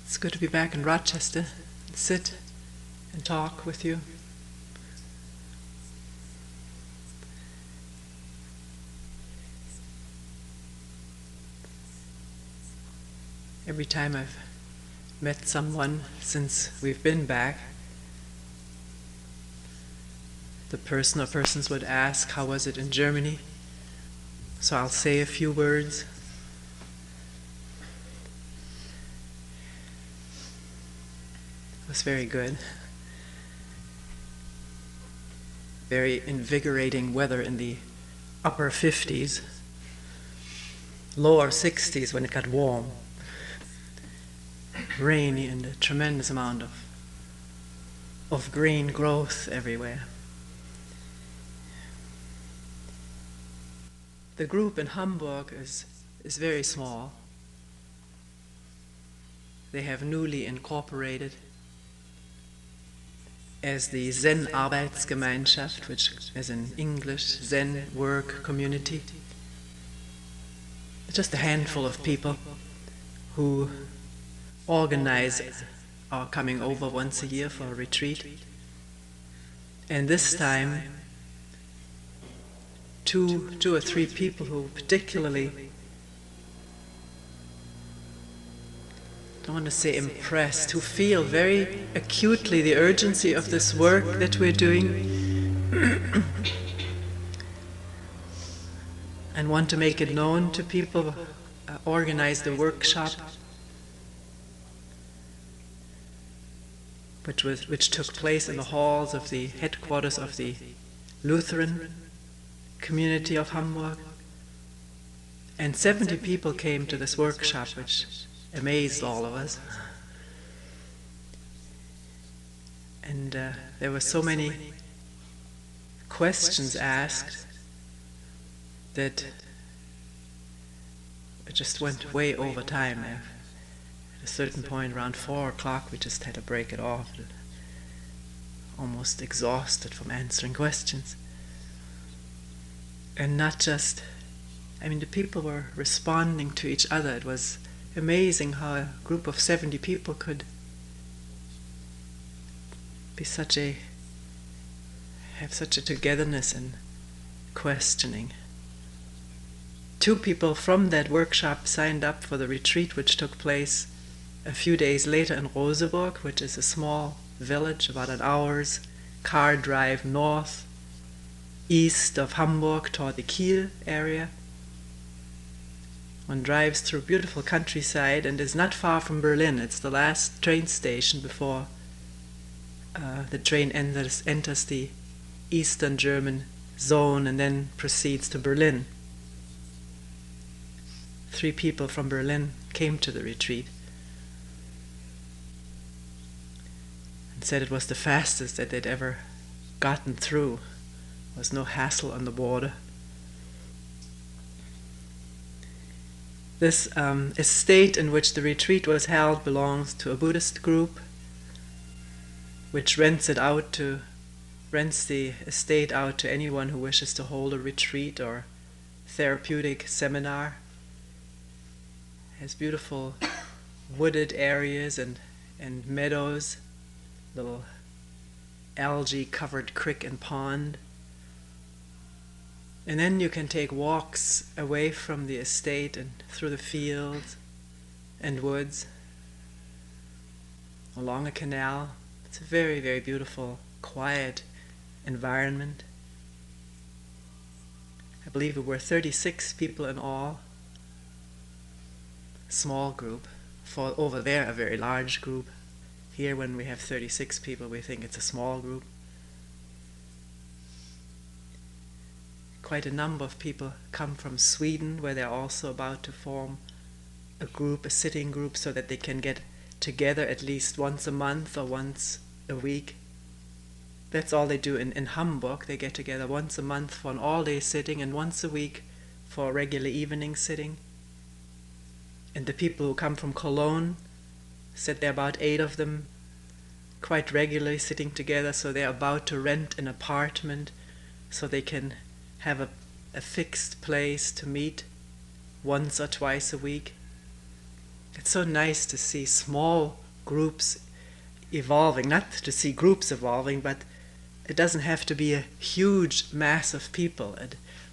It's good to be back in Rochester and sit and talk with you. Every time I've met someone since we've been back, the person or persons would ask, how was it in Germany? So I'll say a few words. It was very good. Very invigorating weather in the upper 50s, lower 60s when it got warm. Rainy and a tremendous amount of green growth everywhere. The group in Hamburg is very small. They have newly incorporated as the Zen Arbeitsgemeinschaft, which is in English, Zen Work Community. Just a handful of people who organize are coming over once a year for a retreat. And this time, two or three people who particularly, I don't want to say impressed, who feel very acutely the urgency of this work that we're doing and want to make it known to people, organize the workshop which took place in the halls of the headquarters of the Lutheran community of Hamburg. And 70 people came to this workshop, which amazed all of us. And there were so many questions asked that it just went way over time. At a certain point, around 4 o'clock, we just had to break it off. Almost exhausted from answering questions. And not just, the people were responding to each other. It was amazing how a group of 70 people could be have such a togetherness in questioning. 2 people from that workshop signed up for the retreat, which took place a few days later in Roseburg, which is a small village about an hour's car drive east of Hamburg toward the Kiel area. One drives through beautiful countryside and is not far from Berlin. It's the last train station before the train enters the Eastern German zone and then proceeds to Berlin. 3 people from Berlin came to the retreat and said it was the fastest that they'd ever gotten through. There was no hassle on the border. This estate in which the retreat was held belongs to a Buddhist group which rents the estate out to anyone who wishes to hold a retreat or therapeutic seminar. It has beautiful wooded areas and meadows, little algae-covered creek and pond. And then you can take walks away from the estate and through the fields and woods, along a canal. It's a very, very beautiful, quiet environment. I believe there were 36 people in all. Small group. For over there, a very large group. Here, when we have 36 people, we think it's a small group. Quite a number of people come from Sweden, where they're also about to form a sitting group, so that they can get together at least once a month or once a week. That's all they do in Hamburg. They get together once a month for an all-day sitting and once a week for a regular evening sitting. And the people who come from Cologne said there are about 8 of them quite regularly sitting together, so they're about to rent an apartment so they can have a fixed place to meet once or twice a week. It's so nice to see small groups evolving, not to see groups evolving, but it doesn't have to be a huge mass of people.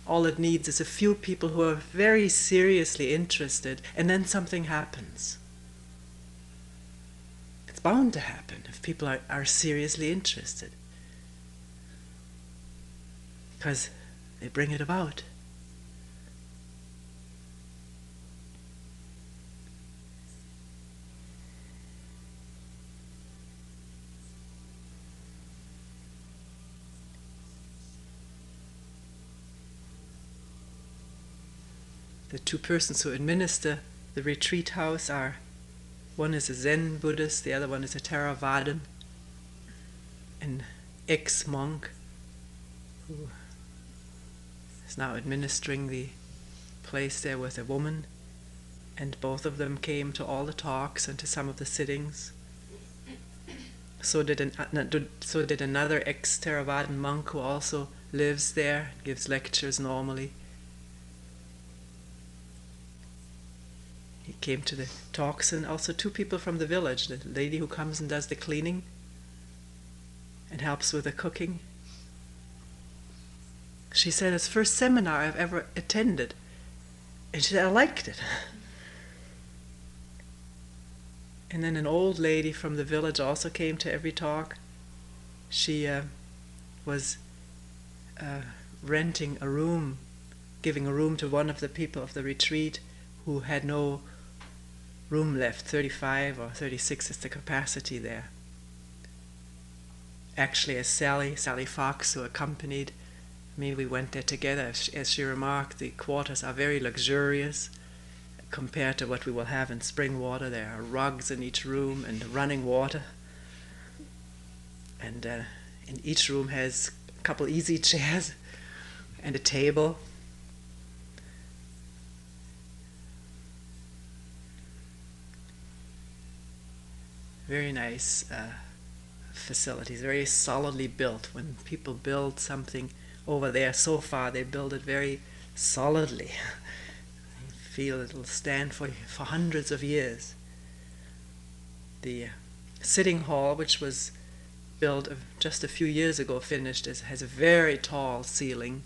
All it needs is a few people who are very seriously interested, and then something happens. It's bound to happen if people are seriously interested, because they bring it about. The two persons who administer the retreat house are, one is a Zen Buddhist, the other one is a Theravadan, an ex-monk who is now administering the place there with a woman, and both of them came to all the talks and to some of the sittings. So did another ex-Theravadan monk who also lives there, gives lectures normally. He came to the talks, and also two people from the village, the lady who comes and does the cleaning and helps with the cooking. She said, it's the first seminar I've ever attended, and she said, I liked it. And then an old lady from the village also came to every talk. She was renting a room, giving a room to one of the people of the retreat who had no room left. 35 or 36 is the capacity there. Actually, as Sally Fox, who accompanied me, we went there together. As she remarked, the quarters are very luxurious compared to what we will have in Springwater. There are rugs in each room and running water. And in each room has a couple easy chairs and a table. Very nice facilities, very solidly built. When people build something over there, so far they build it very solidly. You feel it'll stand for hundreds of years. The sitting hall, which was built just a few years ago, finished, has a very tall ceiling,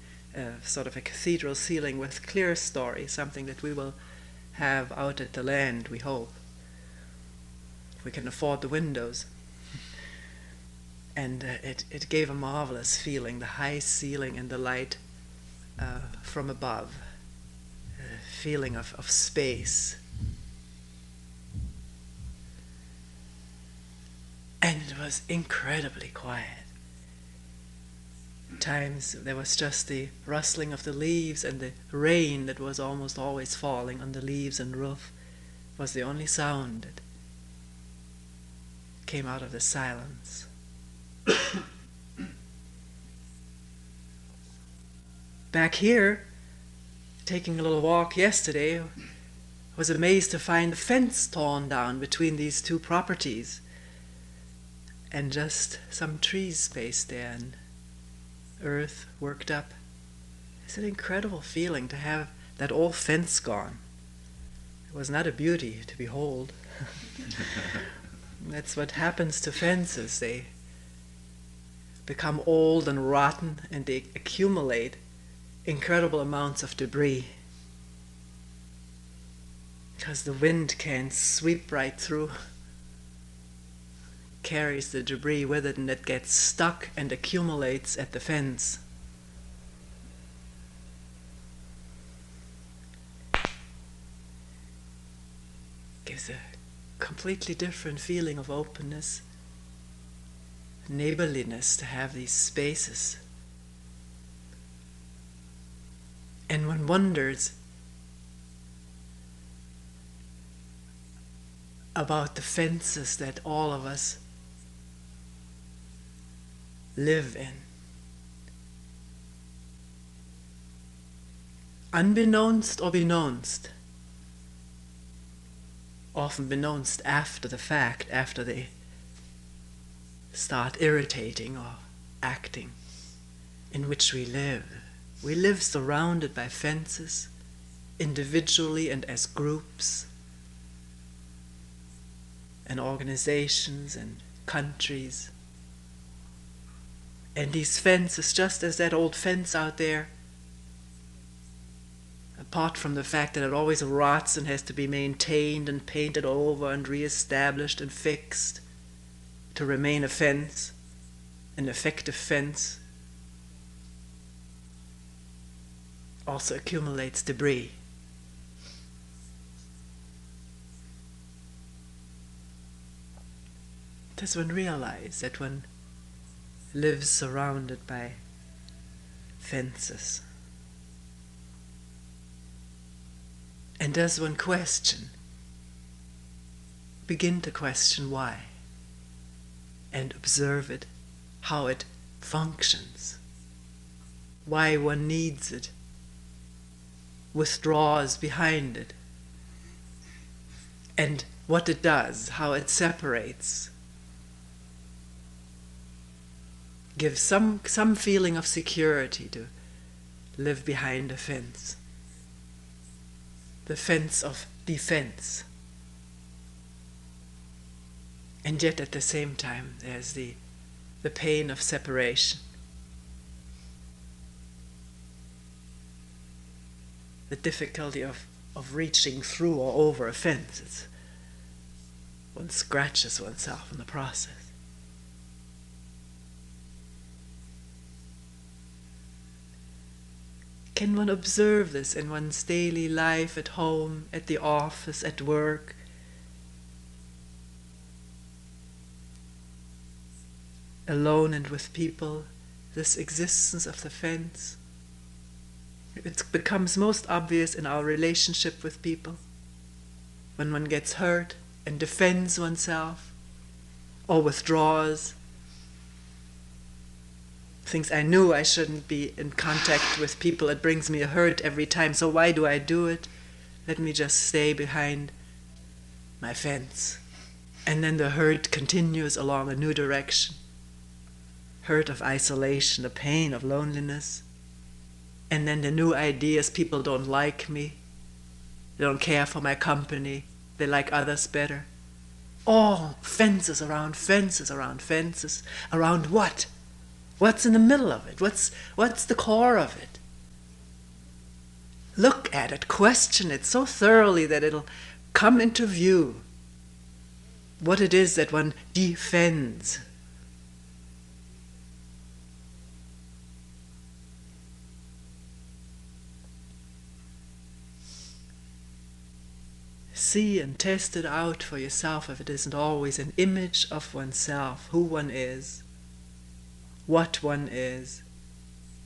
sort of a cathedral ceiling with clear story, something that we will have out at the land, we hope. We can afford the windows. And it gave a marvelous feeling, the high ceiling and the light from above, a feeling of space. And it was incredibly quiet. At times there was just the rustling of the leaves, and the rain that was almost always falling on the leaves and roof was the only sound that came out of the silence. Back here, taking a little walk yesterday, I was amazed to find the fence torn down between these two properties, and just some trees spaced there and earth worked up. It's an incredible feeling to have that old fence gone. It was not a beauty to behold. That's what happens to fences. They become old and rotten, and they accumulate incredible amounts of debris because the wind can sweep right through, carries the debris with it, and it gets stuck and accumulates at the fence. Gives a completely different feeling of openness, neighborliness, to have these spaces. And one wonders about the fences that all of us live in. Unbeknownst or beknownst, often beknownst after the fact, after they start irritating or acting, in which we live. We live surrounded by fences, individually and as groups. and organizations and countries. And these fences, just as that old fence out there, apart from the fact that it always rots and has to be maintained and painted over and re-established and fixed to remain a fence, an effective fence, also accumulates debris. Does one realize that one lives surrounded by fences? And does one begin to question why, and observe it, how it functions, why one needs it, withdraws behind it, and what it does, how it separates, gives some feeling of security to live behind a fence. The fence of defense. And yet at the same time there's the pain of separation. The difficulty of reaching through or over a fence. One scratches oneself in the process. Can one observe this in one's daily life, at home, at the office, at work? Alone and with people, this existence of the fence. It becomes most obvious in our relationship with people. When one gets hurt and defends oneself, or withdraws, thinks I knew I shouldn't be in contact with people, it brings me a hurt every time, so why do I do it? Let me just stay behind my fence. And then the hurt continues along a new direction. Hurt of isolation, the pain of loneliness. And then the new ideas, people don't like me, they don't care for my company, they like others better. All fences around fences around fences. Around what? What's in the middle of it? What's the core of it? Look at it, question it so thoroughly that it'll come into view what it is that one defends. See and test it out for yourself if it isn't always an image of oneself, who one is, what one is,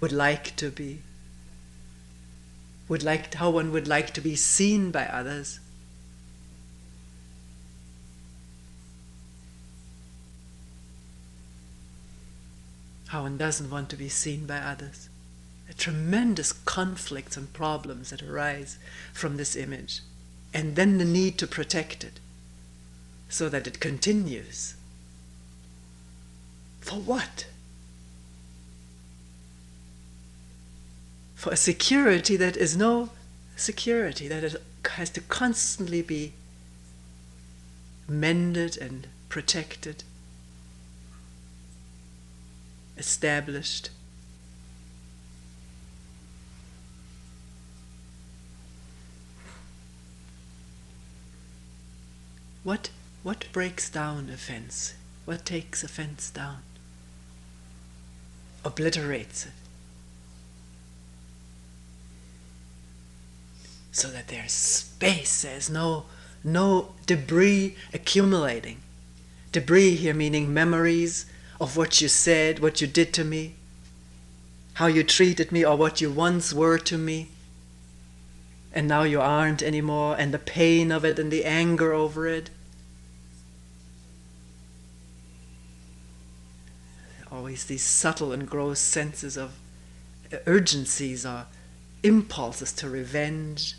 would like to be, how one would like to be seen by others. How one doesn't want to be seen by others. The tremendous conflicts and problems that arise from this image. And then the need to protect it, so that it continues. For what? For a security that is no security, that it has to constantly be mended and protected, established. What breaks down a fence? What takes a fence down? Obliterates it. So that there's space, there's no debris accumulating. Debris here meaning memories of what you said, what you did to me, how you treated me, or what you once were to me, and now you aren't anymore, and the pain of it and the anger over it. Always these subtle and gross senses of urgencies or impulses to revenge.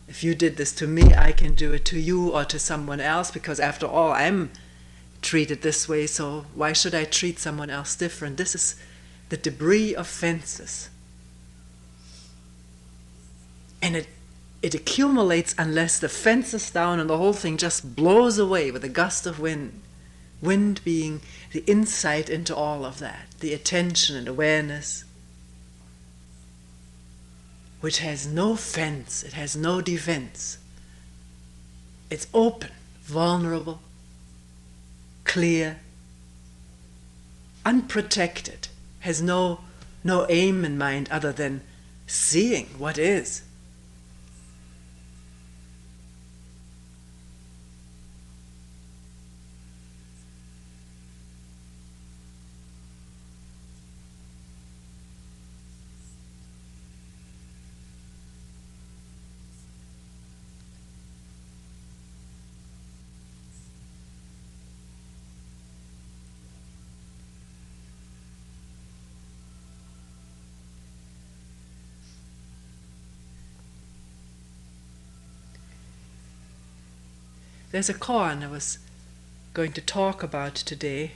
If you did this to me, I can do it to you or to someone else, because after all, I'm treated this way, so why should I treat someone else different? This is the debris of fences. And it it accumulates unless the fence is down and the whole thing just blows away with a gust of wind. Wind being the insight into all of that, the attention and awareness, which has no fence, it has no defense. It's open, vulnerable, clear, unprotected, has no aim in mind other than seeing what is. There's a koan I was going to talk about today.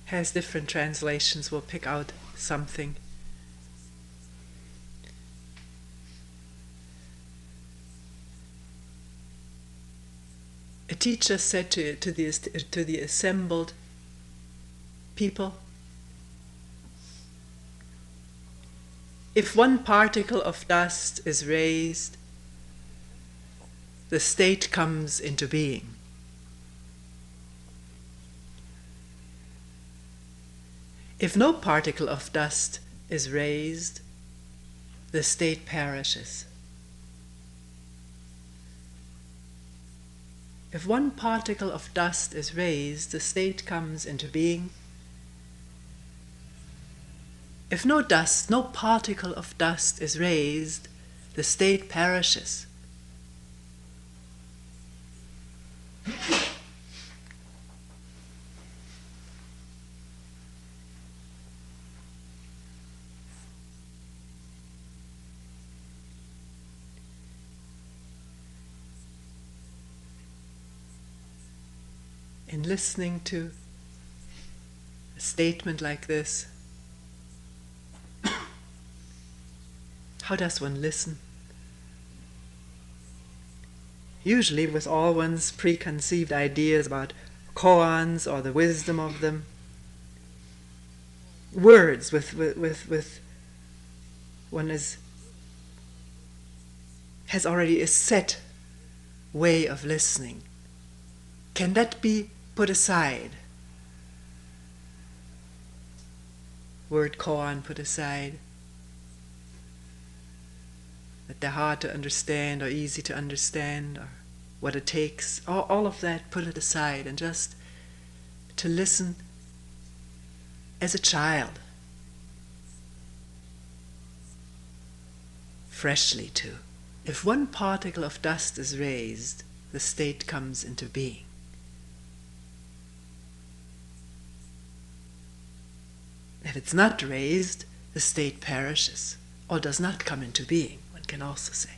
Has different translations, we'll pick out something. A teacher said to the assembled people, if one particle of dust is raised, the state comes into being. If no particle of dust is raised, the state perishes. If one particle of dust is raised, the state comes into being. If no dust, no particle of dust is raised, the state perishes. In listening to a statement like this, how does one listen? Usually with all one's preconceived ideas about koans or the wisdom of them. Words with one has already a set way of listening. Can that be put aside? Word koan put aside. That they're hard to understand or easy to understand, or what it takes, all of that, put it aside and just to listen as a child, freshly to. If one particle of dust is raised, the state comes into being. If it's not raised, the state perishes or does not come into being. Can also say.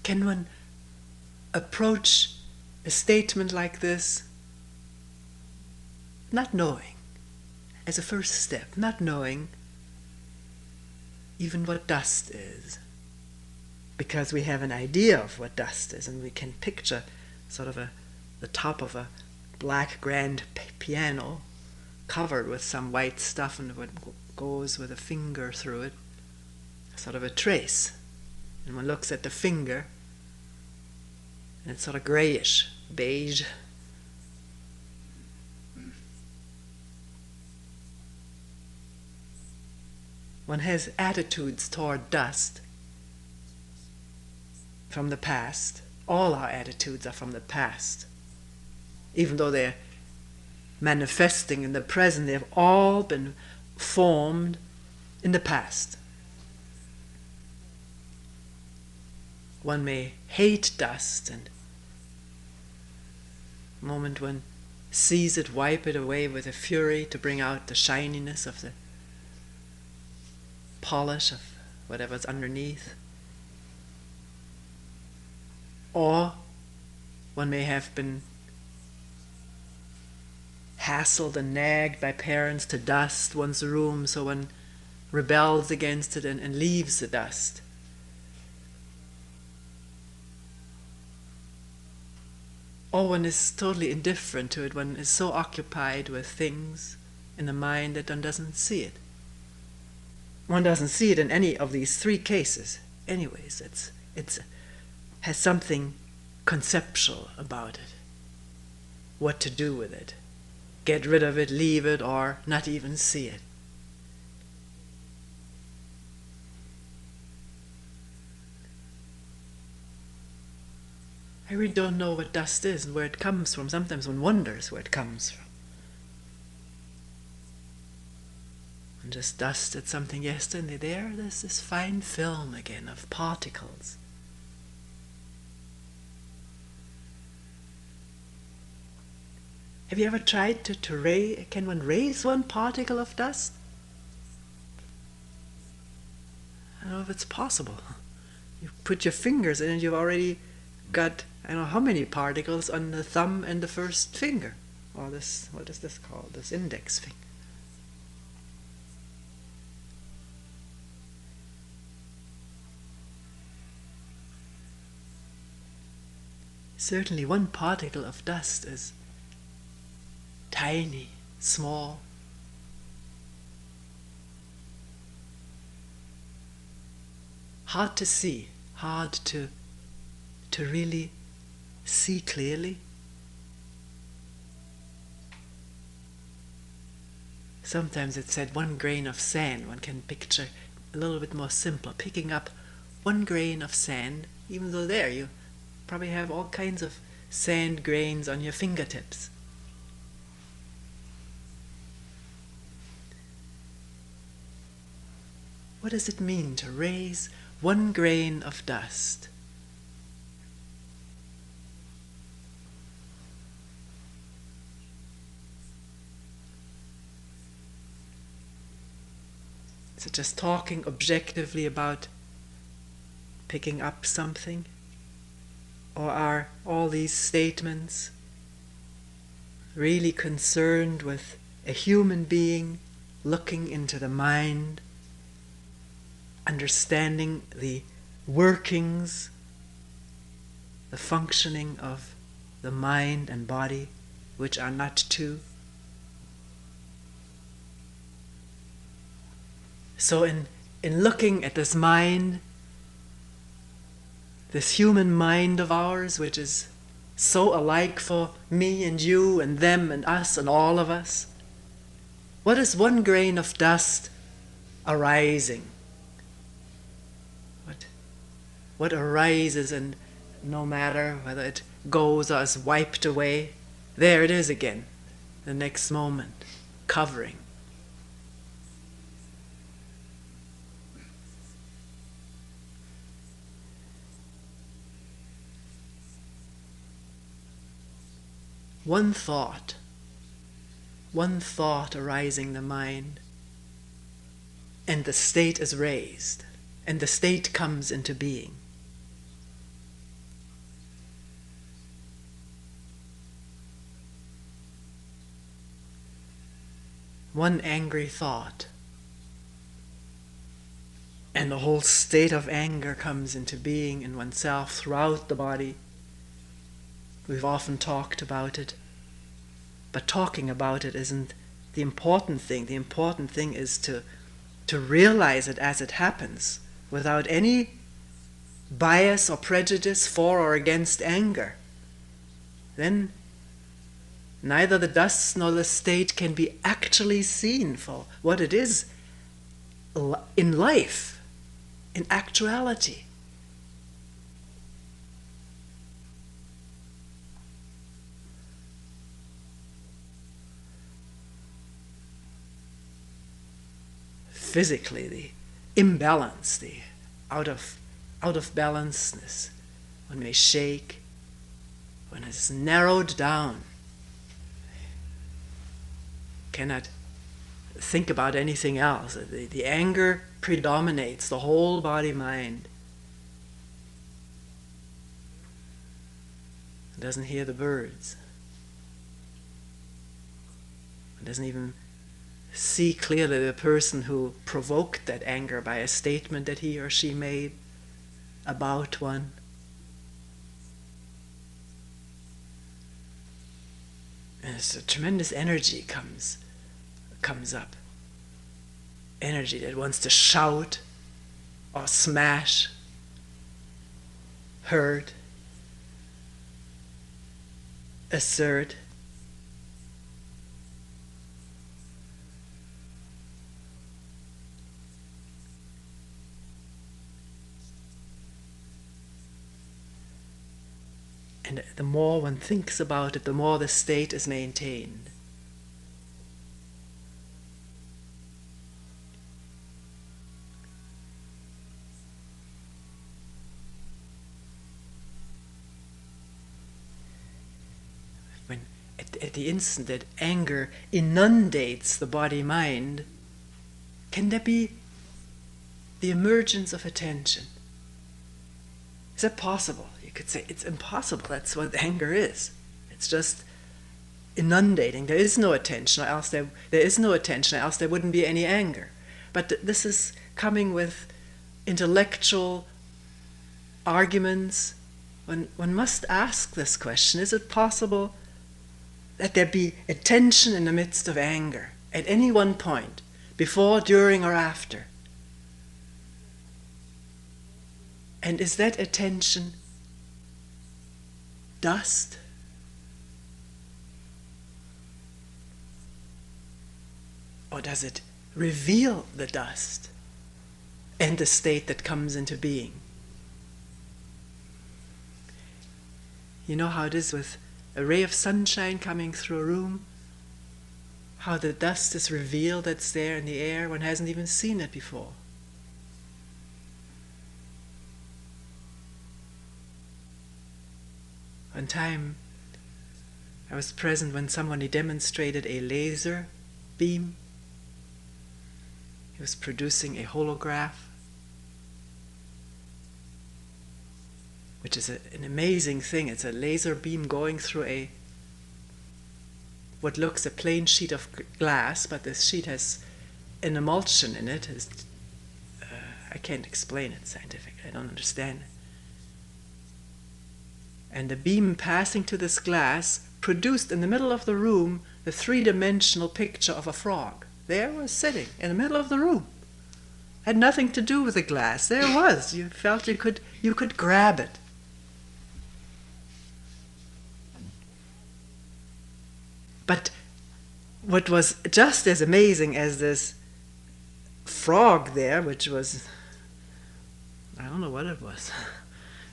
Can one approach a statement like this not knowing, as a first step, not knowing even what dust is? Because we have an idea of what dust is, and we can picture sort of the top of a black grand piano covered with some white stuff, and what goes with a finger through it, sort of a trace. And one looks at the finger and it's sort of grayish, beige. One has attitudes toward dust from the past. All our attitudes are from the past. Even though they're manifesting in the present, they've all been formed in the past. One may hate dust, and the moment one sees it, wipe it away with a fury to bring out the shininess of the polish of whatever's underneath. Or One may have been hassled and nagged by parents to dust one's room, so one rebels against it and leaves the dust. Or one is totally indifferent to it. One is so occupied with things in the mind that one doesn't see it. One doesn't see it in any of these three cases. Anyways, it's has something conceptual about it. What to do with it. Get rid of it, leave it, or not even see it. I really don't know what dust is and where it comes from. Sometimes one wonders where it comes from. And just dusted something yesterday, there's this fine film again of particles. Have you ever tried to raise, can one raise one particle of dust? I don't know if it's possible. You put your fingers in and you've already got, I don't know how many particles on the thumb and the first finger. Or this, what is this called? This index finger. Certainly one particle of dust is tiny, small. Hard to see, hard to really see clearly. Sometimes it's said 1 grain of sand. One can picture a little bit more simple, picking up 1 grain of sand, even though there you probably have all kinds of sand grains on your fingertips. What does it mean to raise 1 grain of dust? Is it just talking objectively about picking up something? Or are all these statements really concerned with a human being looking into the mind, understanding the workings, the functioning of the mind and body, which are not two? So in looking at this mind, this human mind of ours, which is so alike for me and you and them and us and all of us, what is 1 grain of dust arising? What arises, and no matter whether it goes or is wiped away, there it is again, the next moment, covering. One thought arising in the mind, and the state is raised, and the state comes into being. One angry thought, and the whole state of anger comes into being in oneself throughout the body. We've often talked about it, but talking about it isn't the important thing. The important thing is to realize it as it happens, without any bias or prejudice for or against anger. Then neither the dust nor the state can be actually seen for what it is in life, in actuality. Physically, the imbalance, the out of balanceness, one may shake, one is narrowed down, cannot think about anything else. The anger predominates the whole body mind. doesn't hear the birds, doesn't even see clearly the person who provoked that anger by a statement that he or she made about one. And it's a tremendous energy comes up. Energy that wants to shout or smash, hurt, assert. And the more one thinks about it, the more the state is maintained. When at the instant that anger inundates the body-mind, can there be the emergence of attention? Is that possible? You could say it's impossible. That's what anger is. It's just inundating. There is no attention, or else there is no attention, or else there wouldn't be any anger. But this is coming with intellectual arguments. One must ask this question: is it possible that there be attention in the midst of anger at any one point, before, during, or after? And is that attention dust? Or does it reveal the dust and the state that comes into being? You know how it is with a ray of sunshine coming through a room? How the dust is revealed that's there in the air, one hasn't even seen it before. One time, I was present when someone demonstrated a laser beam. He was producing a holograph, which is an amazing thing. It's a laser beam going through what looks a plain sheet of glass, but this sheet has an emulsion in it. I can't explain it scientifically. I don't understand it. And the beam passing to this glass produced in the middle of the room the three-dimensional picture of a frog. There it was sitting in the middle of the room. Had nothing to do with the glass. There it was. You felt you could grab it. But what was just as amazing as this frog there, which was, I don't know what it was.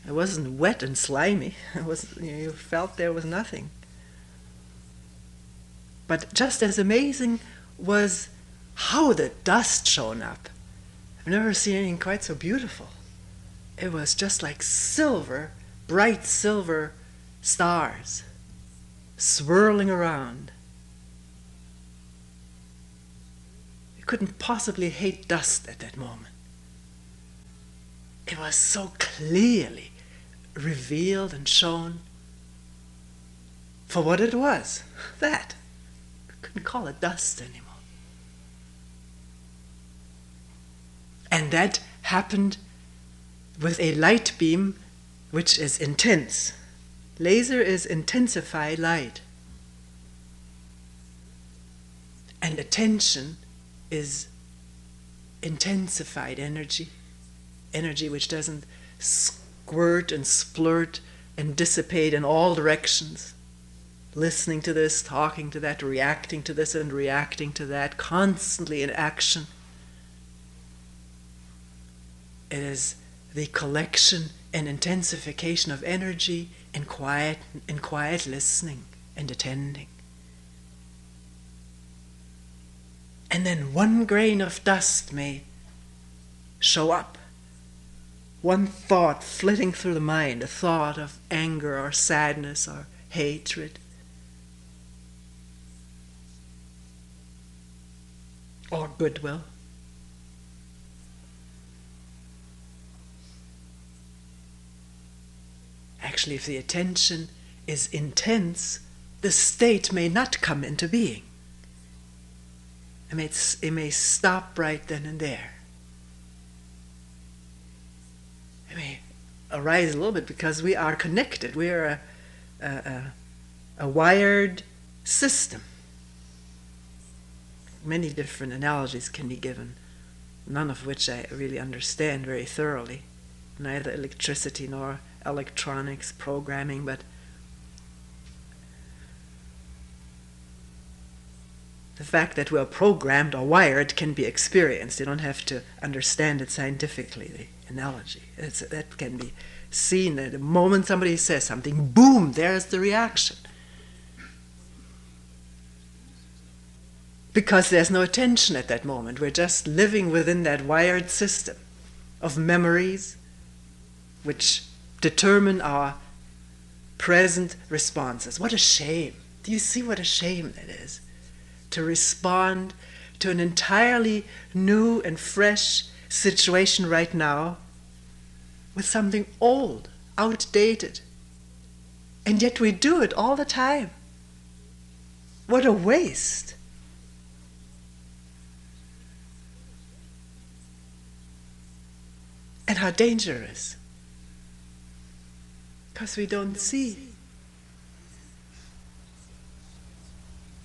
It wasn't wet and slimy. It was, you felt there was nothing. But just as amazing was how the dust shone up. I've never seen anything quite so beautiful. It was just like silver, bright silver stars swirling around. You couldn't possibly hate dust at that moment. It was so clearly revealed and shown for what it was. That. Couldn't call it dust anymore. And that happened with a light beam which is intense. Laser is intensified light. And attention is intensified energy. Energy which doesn't squirt and splurt and dissipate in all directions. Listening to this, talking to that, reacting to this and reacting to that, constantly in action. It is the collection and intensification of energy in quiet listening and attending. And then one grain of dust may show up. One thought flitting through the mind, a thought of anger or sadness or hatred. Or goodwill. Actually, if the attention is intense, the state may not come into being. It may stop right then and there. It may arise a little bit because we are connected. We are a wired system. Many different analogies can be given, none of which I really understand very thoroughly. Neither electricity nor electronics, programming, but the fact that we are programmed or wired can be experienced. You don't have to understand it scientifically, the analogy. That can be seen. At the moment somebody says something, boom, there's the reaction. Because there's no attention at that moment. We're just living within that wired system of memories which determine our present responses. What a shame. Do you see what a shame that is? To respond to an entirely new and fresh situation right now with something old, outdated. And yet we do it all the time. What a waste. And how dangerous. Because we don't see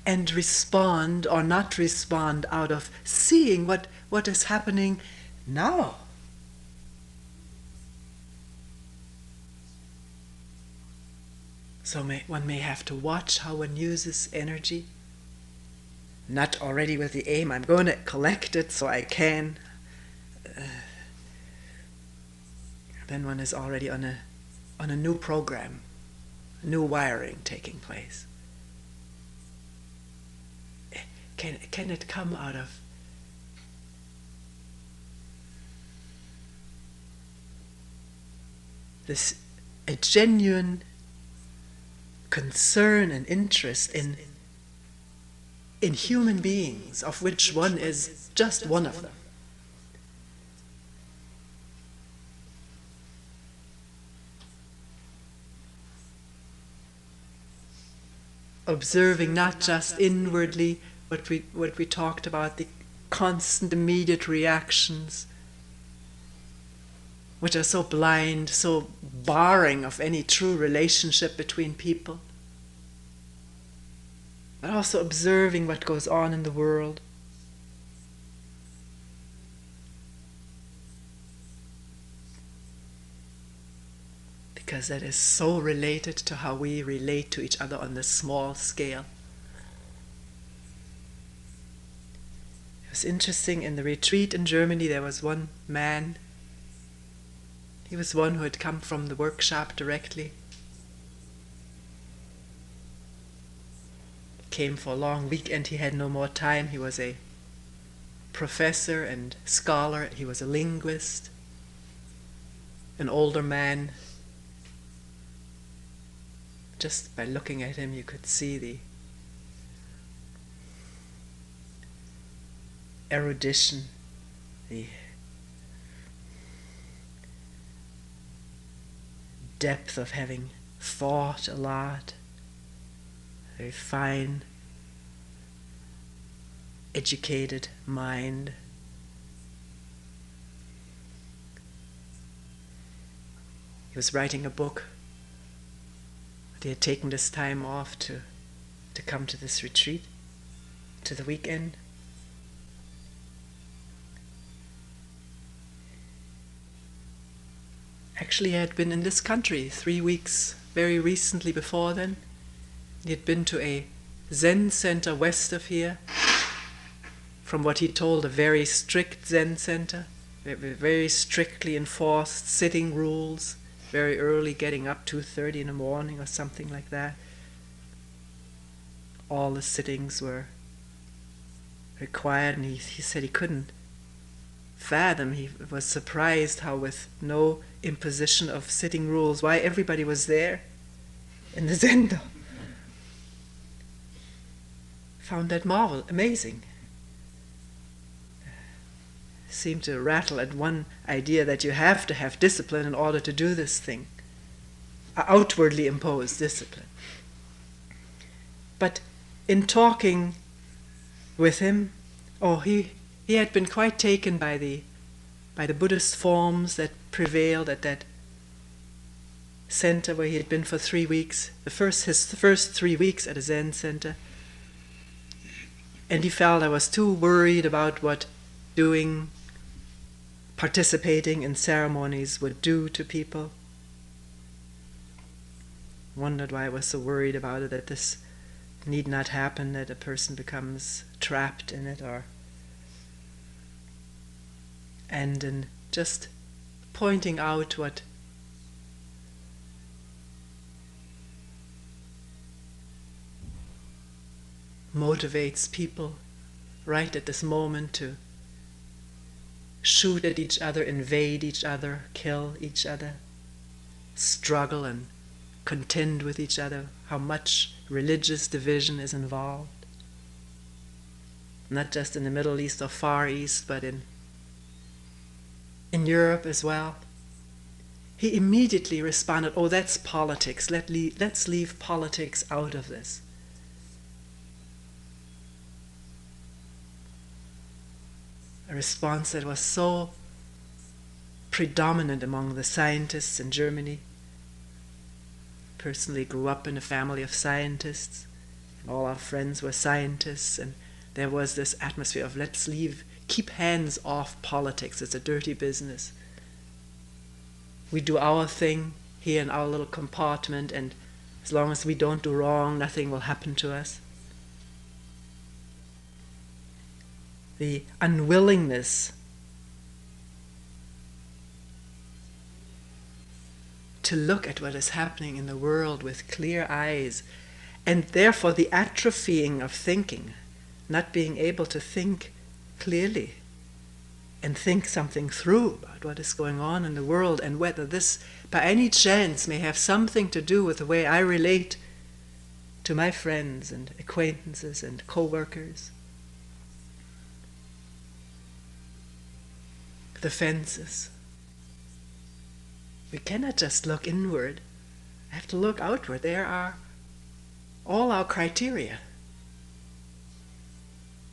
and respond or not respond out of seeing what is happening now. So one may have to watch how one uses energy, not already with the aim, I'm going to collect it so I can. Then one is already on a new program, new wiring taking place. Can it come out of this a genuine concern and interest in human beings, of which one is just one of them? Observing not just inwardly what we talked about, the constant immediate reactions, which are so blind, so barring of any true relationship between people, but also observing what goes on in the world. Because that is so related to how we relate to each other on this small scale. It was interesting, in the retreat in Germany there was one man. He was one who had come from the workshop directly. Came for a long weekend, he had no more time. He was a professor and scholar, he was a linguist, an older man. Just by looking at him you could see the erudition, the depth of having thought a lot, very fine, educated mind. He was writing a book. They had taken this time off to come to this retreat, to the weekend. Actually, he had been in this country 3 weeks very recently before then. He had been to a Zen center west of here. From what he told, a very strict Zen center, very strictly enforced sitting rules, very early, getting up 2:30 in the morning or something like that. All the sittings were required, and he said he couldn't fathom. He was surprised how, with no imposition of sitting rules, why everybody was there in the zendo. Found that amazing. Seemed to rattle at one idea that you have to have discipline in order to do this thing. outwardly imposed discipline. But in talking with him, he had been quite taken by the Buddhist forms that prevailed at that center where he had been for 3 weeks, his first 3 weeks at a Zen center. And he felt I was too worried about what participating in ceremonies would do to people. Wondered why I was so worried about it, that this need not happen, that a person becomes trapped in it, and in just pointing out what motivates people right at this moment to shoot at each other, invade each other, kill each other, struggle and contend with each other, how much religious division is involved. Not just in the Middle East or Far East, but in Europe as well. He immediately responded, "Oh, that's politics. Let's leave politics out of this." A response that was so predominant among the scientists in Germany. Personally grew up in a family of scientists, and all our friends were scientists, and there was this atmosphere of keep hands off politics. It's a dirty business. We do our thing here in our little compartment, and as long as we don't do wrong, nothing will happen to us. The unwillingness to look at what is happening in the world with clear eyes, and therefore the atrophying of thinking, not being able to think clearly and think something through about what is going on in the world, and whether this by any chance may have something to do with the way I relate to my friends and acquaintances and co-workers. The fences. We cannot just look inward. I have to look outward. There are all our criteria.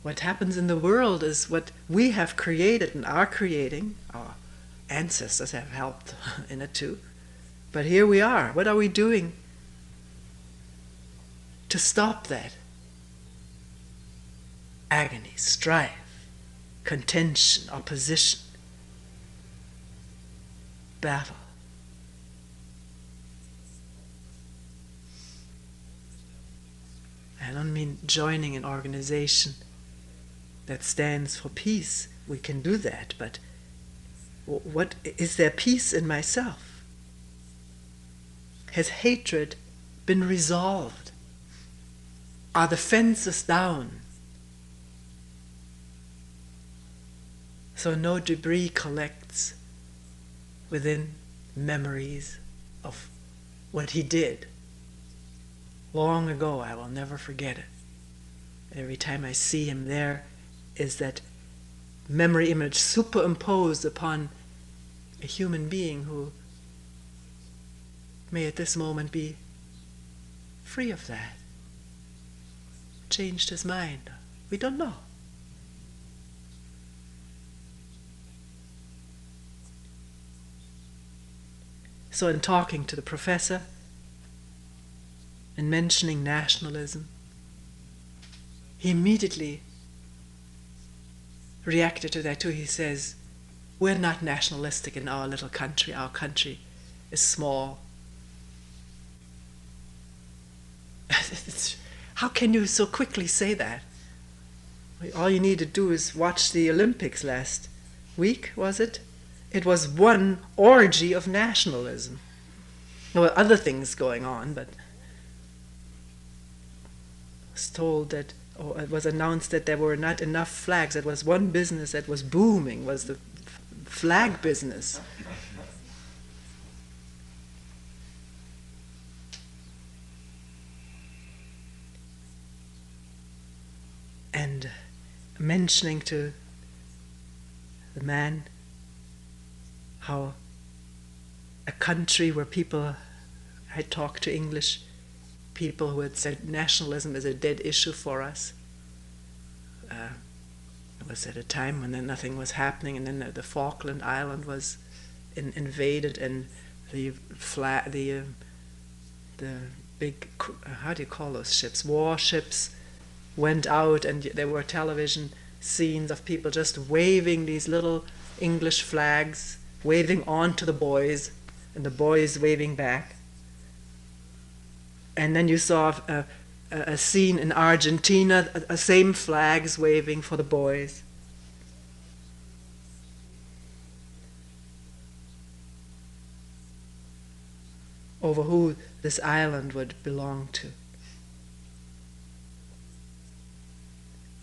What happens in the world is what we have created and are creating. Our ancestors have helped in it too. But here we are. What are we doing to stop that? Agony, strife, contention, opposition, battle. I don't mean joining an organization that stands for peace. We can do that, but what is there peace in myself? Has hatred been resolved? Are the fences down? So no debris collects within memories of what he did. Long ago, I will never forget it. Every time I see him, there is that memory image superimposed upon a human being who may at this moment be free of that. Changed his mind. We don't know. So in talking to the professor and mentioning nationalism, he immediately reacted to that too. He says, we're not nationalistic in our little country. Our country is small. How can you so quickly say that? All you need to do is watch the Olympics last week, was it? It was one orgy of nationalism. There were other things going on, but I was told that, or it was announced that there were not enough flags. It was one business that was booming, was the flag business. And mentioning to the man how a country where people I talked to English people who had said nationalism is a dead issue for us. It was at a time when then nothing was happening, and then the Falkland Island was invaded, and the big, how do you call those ships? Warships went out, and there were television scenes of people just waving these little English flags, waving on to the boys, and the boys waving back. And then you saw a scene in Argentina, same flags waving for the boys. Over who this island would belong to.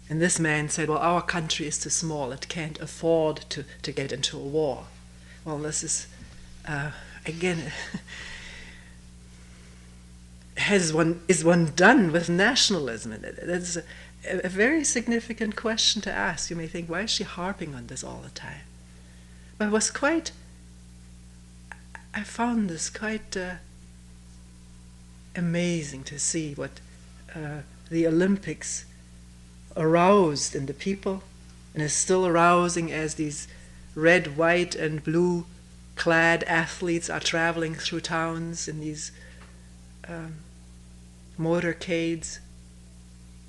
And this man said, well, our country is too small, it can't afford to get into a war. Well, this is, again, is one done with nationalism? That's a very significant question to ask. You may think, why is she harping on this all the time? But it was quite, I found this quite amazing to see what the Olympics aroused in the people, and is still arousing as these red, white, and blue clad athletes are traveling through towns in these motorcades.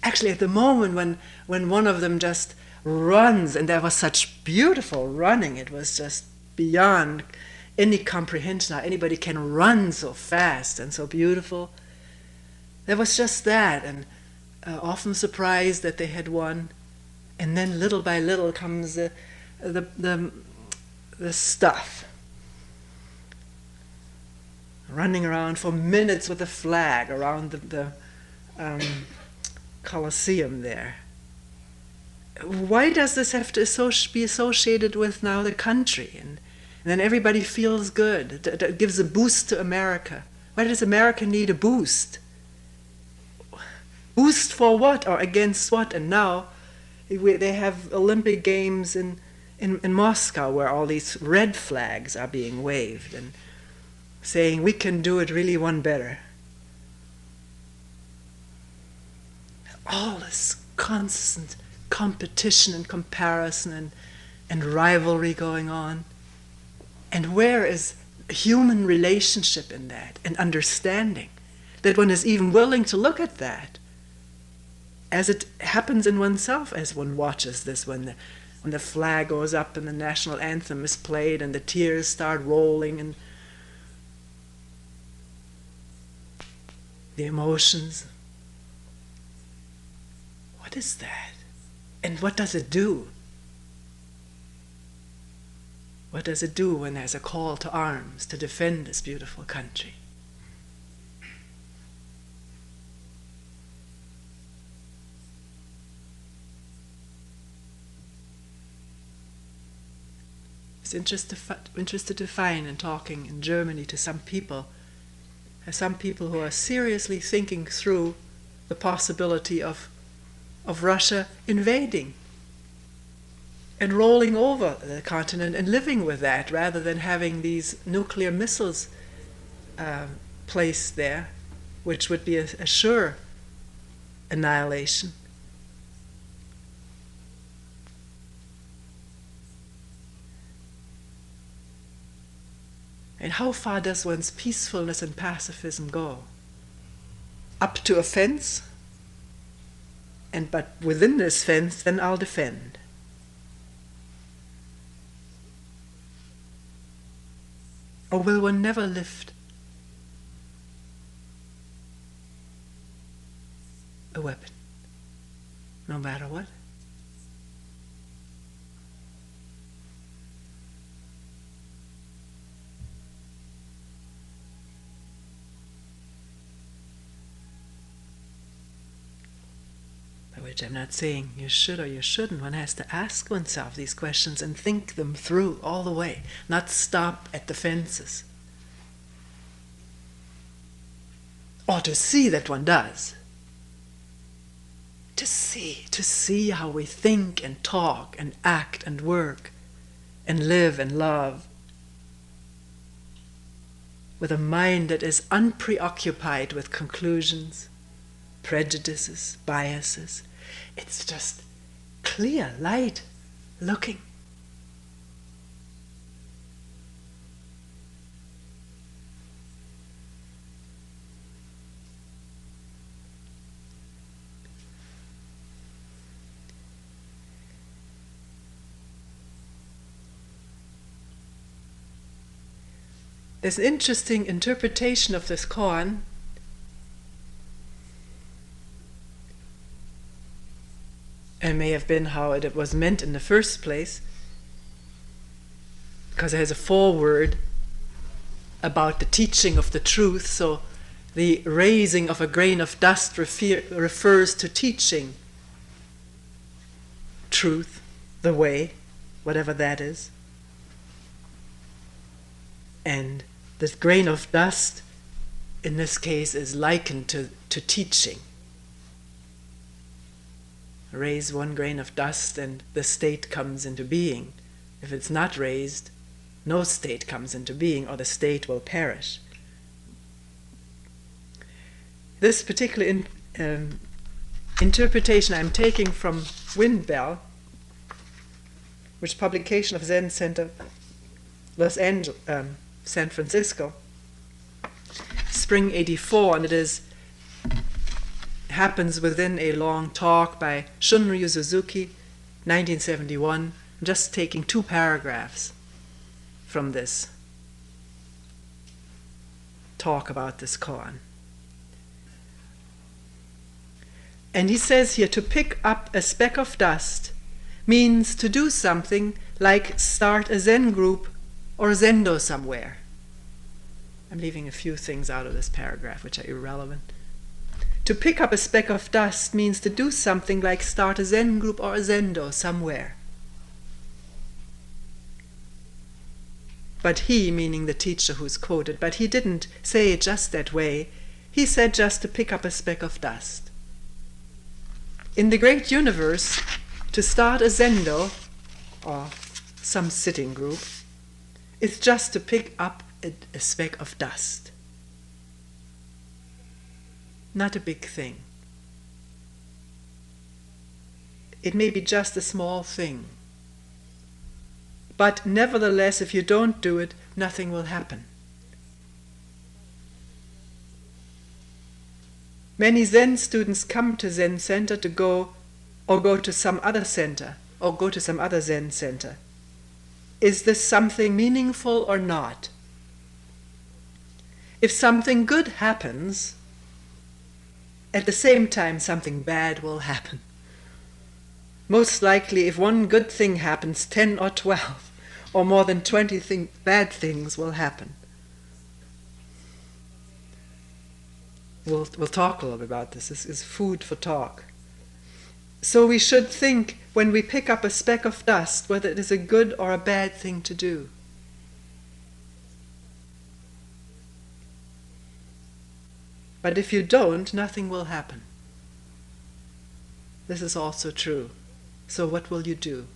Actually, at the moment when one of them just runs, and there was such beautiful running, it was just beyond any comprehension how anybody can run so fast and so beautiful. There was just that, and often surprised that they had won. And then little by little comes the stuff. Running around for minutes with a flag around the Colosseum there. Why does this have to be associated with now the country? And then everybody feels good. It gives a boost to America. Why does America need a boost? Boost for what or against what? And now they have Olympic Games in Moscow where all these red flags are being waved and saying we can do it really one better. All this constant competition and comparison and rivalry going on. And where is human relationship in that, and understanding that one is even willing to look at that as it happens in oneself as one watches this, when the flag goes up and the national anthem is played and the tears start rolling and the emotions. What is that? And what does it do? What does it do when there's a call to arms to defend this beautiful country? I was interested to find in talking in Germany to some people who are seriously thinking through the possibility of Russia invading and rolling over the continent and living with that, rather than having these nuclear missiles placed there, which would be a sure annihilation. And how far does one's peacefulness and pacifism go? Up to a fence, but within this fence, then I'll defend. Or will one never lift a weapon, no matter what? By which I'm not saying you should or you shouldn't. One has to ask oneself these questions and think them through all the way, not stop at the fences. Or to see that one does. To see how we think and talk and act and work and live and love with a mind that is unpreoccupied with conclusions, prejudices, biases. It's just clear, light, looking. There's an interesting interpretation of this koan. It may have been how it was meant in the first place, because it has a foreword about the teaching of the truth, so the raising of a grain of dust refers to teaching truth, the way, whatever that is. And this grain of dust, in this case, is likened to teaching. Raise one grain of dust and the state comes into being. If it's not raised, no state comes into being, or the state will perish. This particular interpretation I'm taking from Windbell, which publication of Zen Center, San Francisco, spring '84, and it happens within a long talk by Shunryu Suzuki, 1971. I'm just taking 2 paragraphs from this talk about this koan. And he says here, to pick up a speck of dust means to do something like start a Zen group or Zendo somewhere. I'm leaving a few things out of this paragraph which are irrelevant. To pick up a speck of dust means to do something like start a Zen group or a Zendo somewhere. But he, meaning the teacher who's quoted, but he didn't say it just that way. He said just to pick up a speck of dust. In the great universe, to start a Zendo, or some sitting group, is just to pick up a speck of dust. Not a big thing. It may be just a small thing. But nevertheless, if you don't do it, nothing will happen. Many Zen students come to Zen Center to go to some other center, or go to some other Zen center. Is this something meaningful or not? If something good happens, at the same time something bad will happen. Most likely, if one good thing happens, 10 or 12, or more than 20 bad things will happen. We'll talk a little bit about this. This is food for talk. So we should think, when we pick up a speck of dust, whether it is a good or a bad thing to do. But if you don't, nothing will happen. This is also true. So what will you do?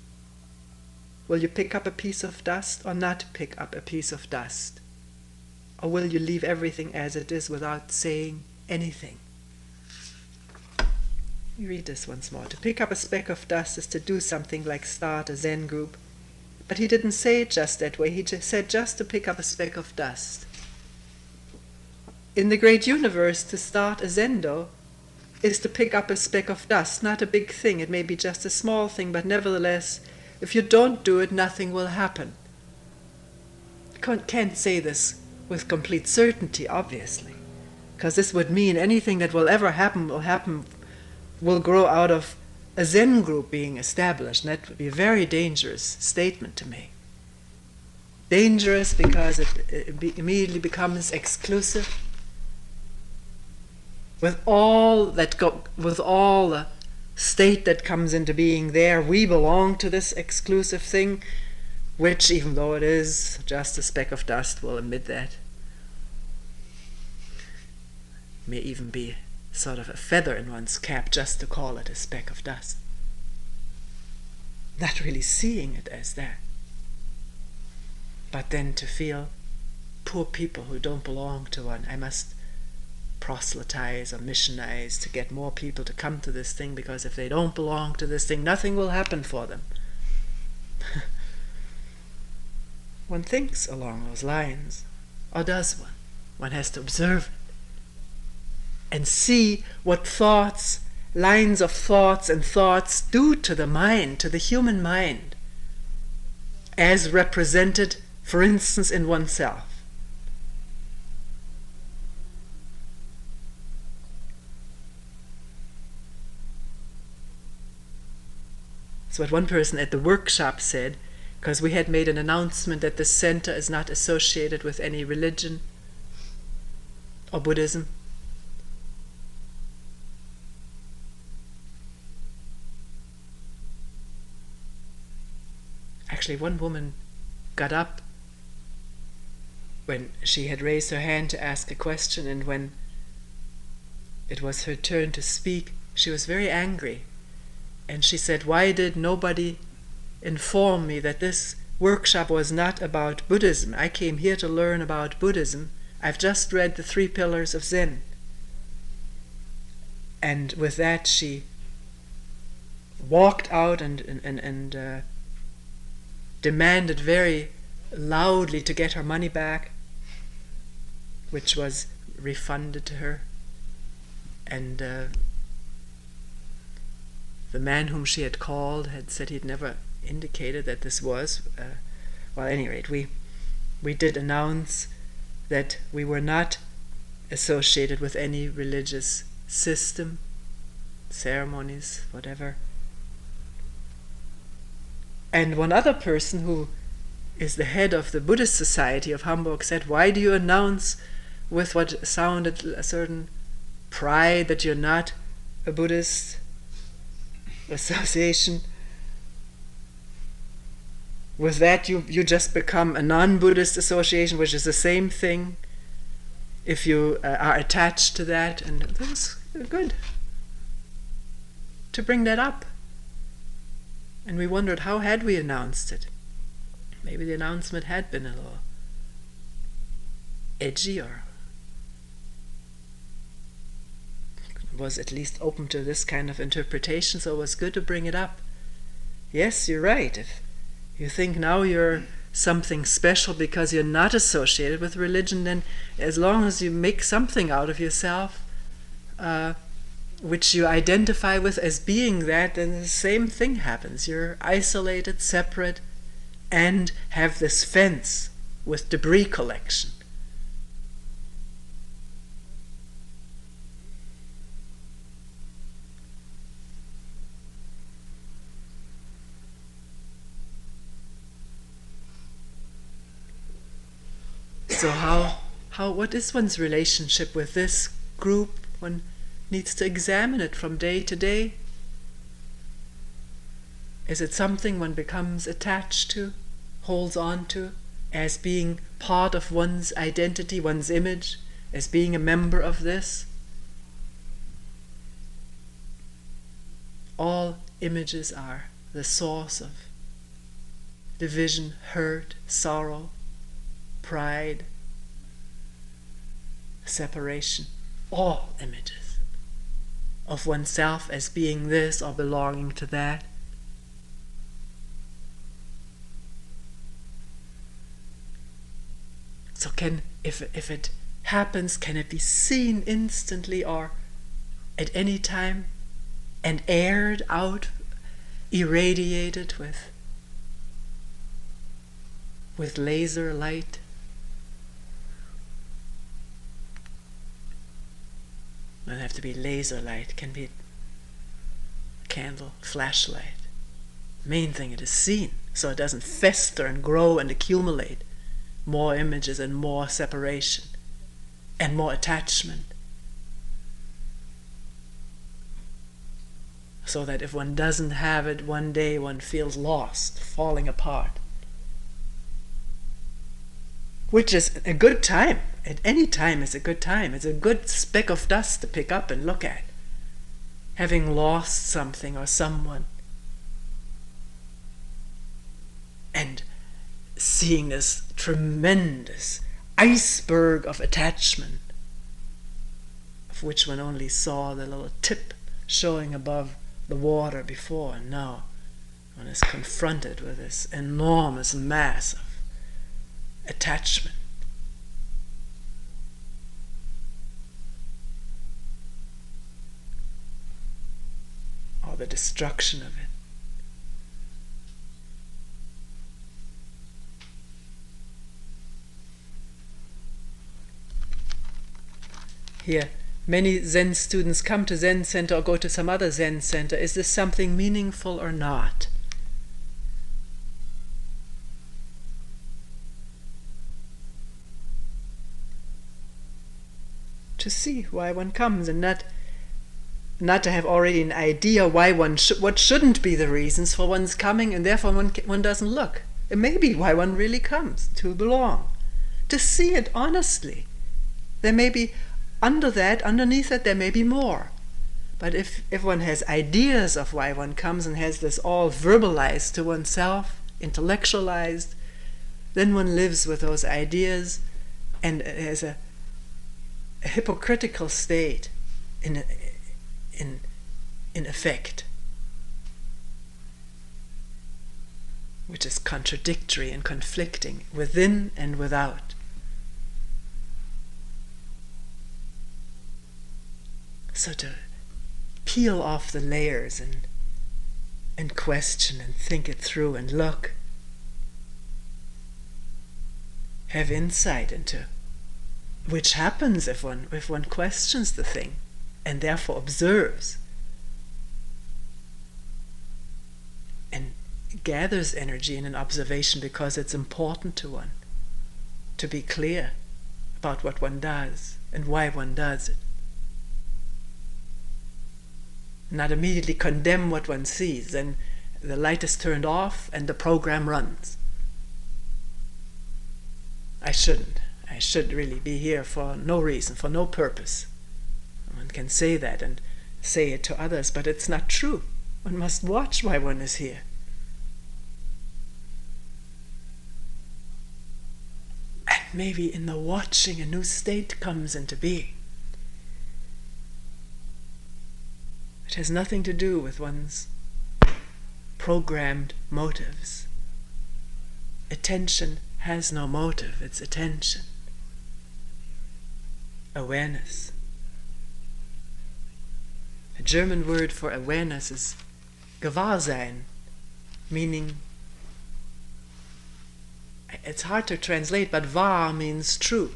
Will you pick up a piece of dust or not pick up a piece of dust? Or will you leave everything as it is without saying anything? You read this once more. To pick up a speck of dust is to do something like start a Zen group. But he didn't say it just that way. He just said just to pick up a speck of dust. In the great universe, to start a Zendo is to pick up a speck of dust, not a big thing. It may be just a small thing, but nevertheless, if you don't do it, nothing will happen. Can't say this with complete certainty, obviously, because this would mean anything that will ever happen will grow out of a Zen group being established, and that would be a very dangerous statement to make. Dangerous because it immediately becomes exclusive. With all the state that comes into being there, we belong to this exclusive thing, which, even though it is just a speck of dust, will admit that. May even be sort of a feather in one's cap just to call it a speck of dust. Not really seeing it as that. But then to feel poor people who don't belong to one. I must proselytize or missionize to get more people to come to this thing, because if they don't belong to this thing, nothing will happen for them. One thinks along those lines, or does one? One has to observe it and see what thoughts, lines of thoughts and thoughts do to the mind, to the human mind, as represented, for instance, in oneself. So what one person at the workshop said, because we had made an announcement that the center is not associated with any religion or Buddhism. Actually, one woman got up when she had raised her hand to ask a question, and when it was her turn to speak, she was very angry. And she said, "Why did nobody inform me that this workshop was not about Buddhism? I came here to learn about Buddhism. I've just read the 3 pillars of Zen." And with that she walked out and demanded very loudly to get her money back, which was refunded to her. And the man whom she had called had said he'd never indicated that this was. Well, at any rate, we did announce that we were not associated with any religious system, ceremonies, whatever. And one other person who is the head of the Buddhist Society of Hamburg said, "Why do you announce with what sounded a certain pride that you're not a Buddhist association? With that you just become a non-Buddhist association, which is the same thing if you are attached to that." And that was good to bring that up. And we wondered, how had we announced it? Maybe the announcement had been a little edgy, or was at least open to this kind of interpretation, so it was good to bring it up. Yes, you're right. If you think now you're something special because you're not associated with religion, then as long as you make something out of yourself, which you identify with as being that, then the same thing happens. You're isolated, separate, and have this fence with debris collection. So what is one's relationship with this group? One needs to examine it from day to day. Is it something one becomes attached to, holds on to, as being part of one's identity, one's image, as being a member of this? All images are the source of division, hurt, sorrow, pride, separation. All images of oneself as being this or belonging to that. So if it happens, can it be seen instantly or at any time and aired out, irradiated with laser light? It doesn't have to be laser light, it can be a candle, flashlight. Main thing, it is seen, so it doesn't fester and grow and accumulate more images and more separation and more attachment. So that if one doesn't have it, one day one feels lost, falling apart. Which is a good time. At any time is a good time. It's a good speck of dust to pick up and look at. Having lost something or someone. And seeing this tremendous iceberg of attachment, of which one only saw the little tip showing above the water before, and now one is confronted with this enormous mass of attachment. Or the destruction of it. Here, many Zen students come to Zen center or go to some other Zen center. Is this something meaningful or not? To see why one comes, and not to have already an idea why what shouldn't be the reasons for one's coming, and therefore one doesn't look. It may be why one really comes, to belong. To see it honestly. There may be underneath it, there may be more. But if one has ideas of why one comes and has this all verbalized to oneself, intellectualized, then one lives with those ideas and has a hypocritical state in effect, which is contradictory and conflicting within and without. So to peel off the layers and question and think it through and look, have insight into which happens if one questions the thing and therefore observes and gathers energy in an observation because it's important to one to be clear about what one does and why one does it. Not immediately condemn what one sees, then the light is turned off and the program runs. I should really be here for no reason, for no purpose. One can say that and say it to others, but it's not true. One must watch why one is here. And maybe in the watching a new state comes into being. It has nothing to do with one's programmed motives. Attention has no motive, it's attention. Awareness. A German word for awareness is Gewahrsein, meaning, it's hard to translate, but wahr means true.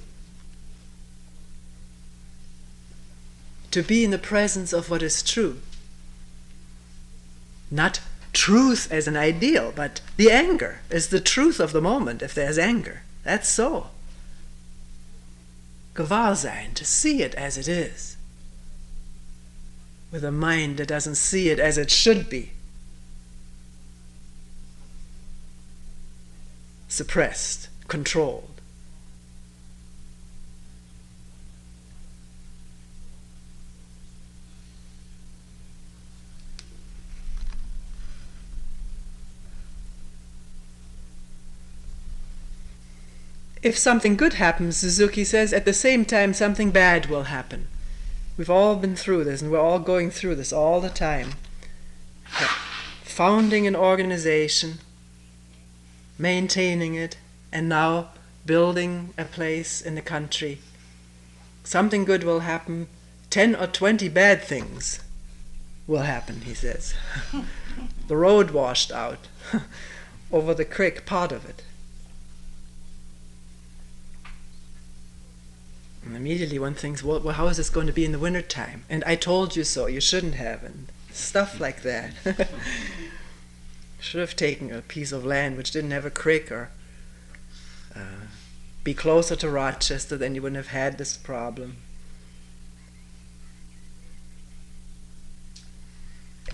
To be in the presence of what is true. Not truth as an ideal, but the anger is the truth of the moment if there's anger. That's so. Gewahrsein, to see it as it is. With a mind that doesn't see it as it should be. Suppressed, controlled. If something good happens, Suzuki says, at the same time something bad will happen. We've all been through this, and we're all going through this all the time. Founding an organization, maintaining it, and now building a place in the country. Something good will happen, 10 or 20 bad things will happen, he says. The road washed out, over the creek, part of it. And immediately one thinks, well, how is this going to be in the wintertime? And I told you so, you shouldn't have, and stuff like that. Should have taken a piece of land which didn't have a creek, or be closer to Rochester, then you wouldn't have had this problem.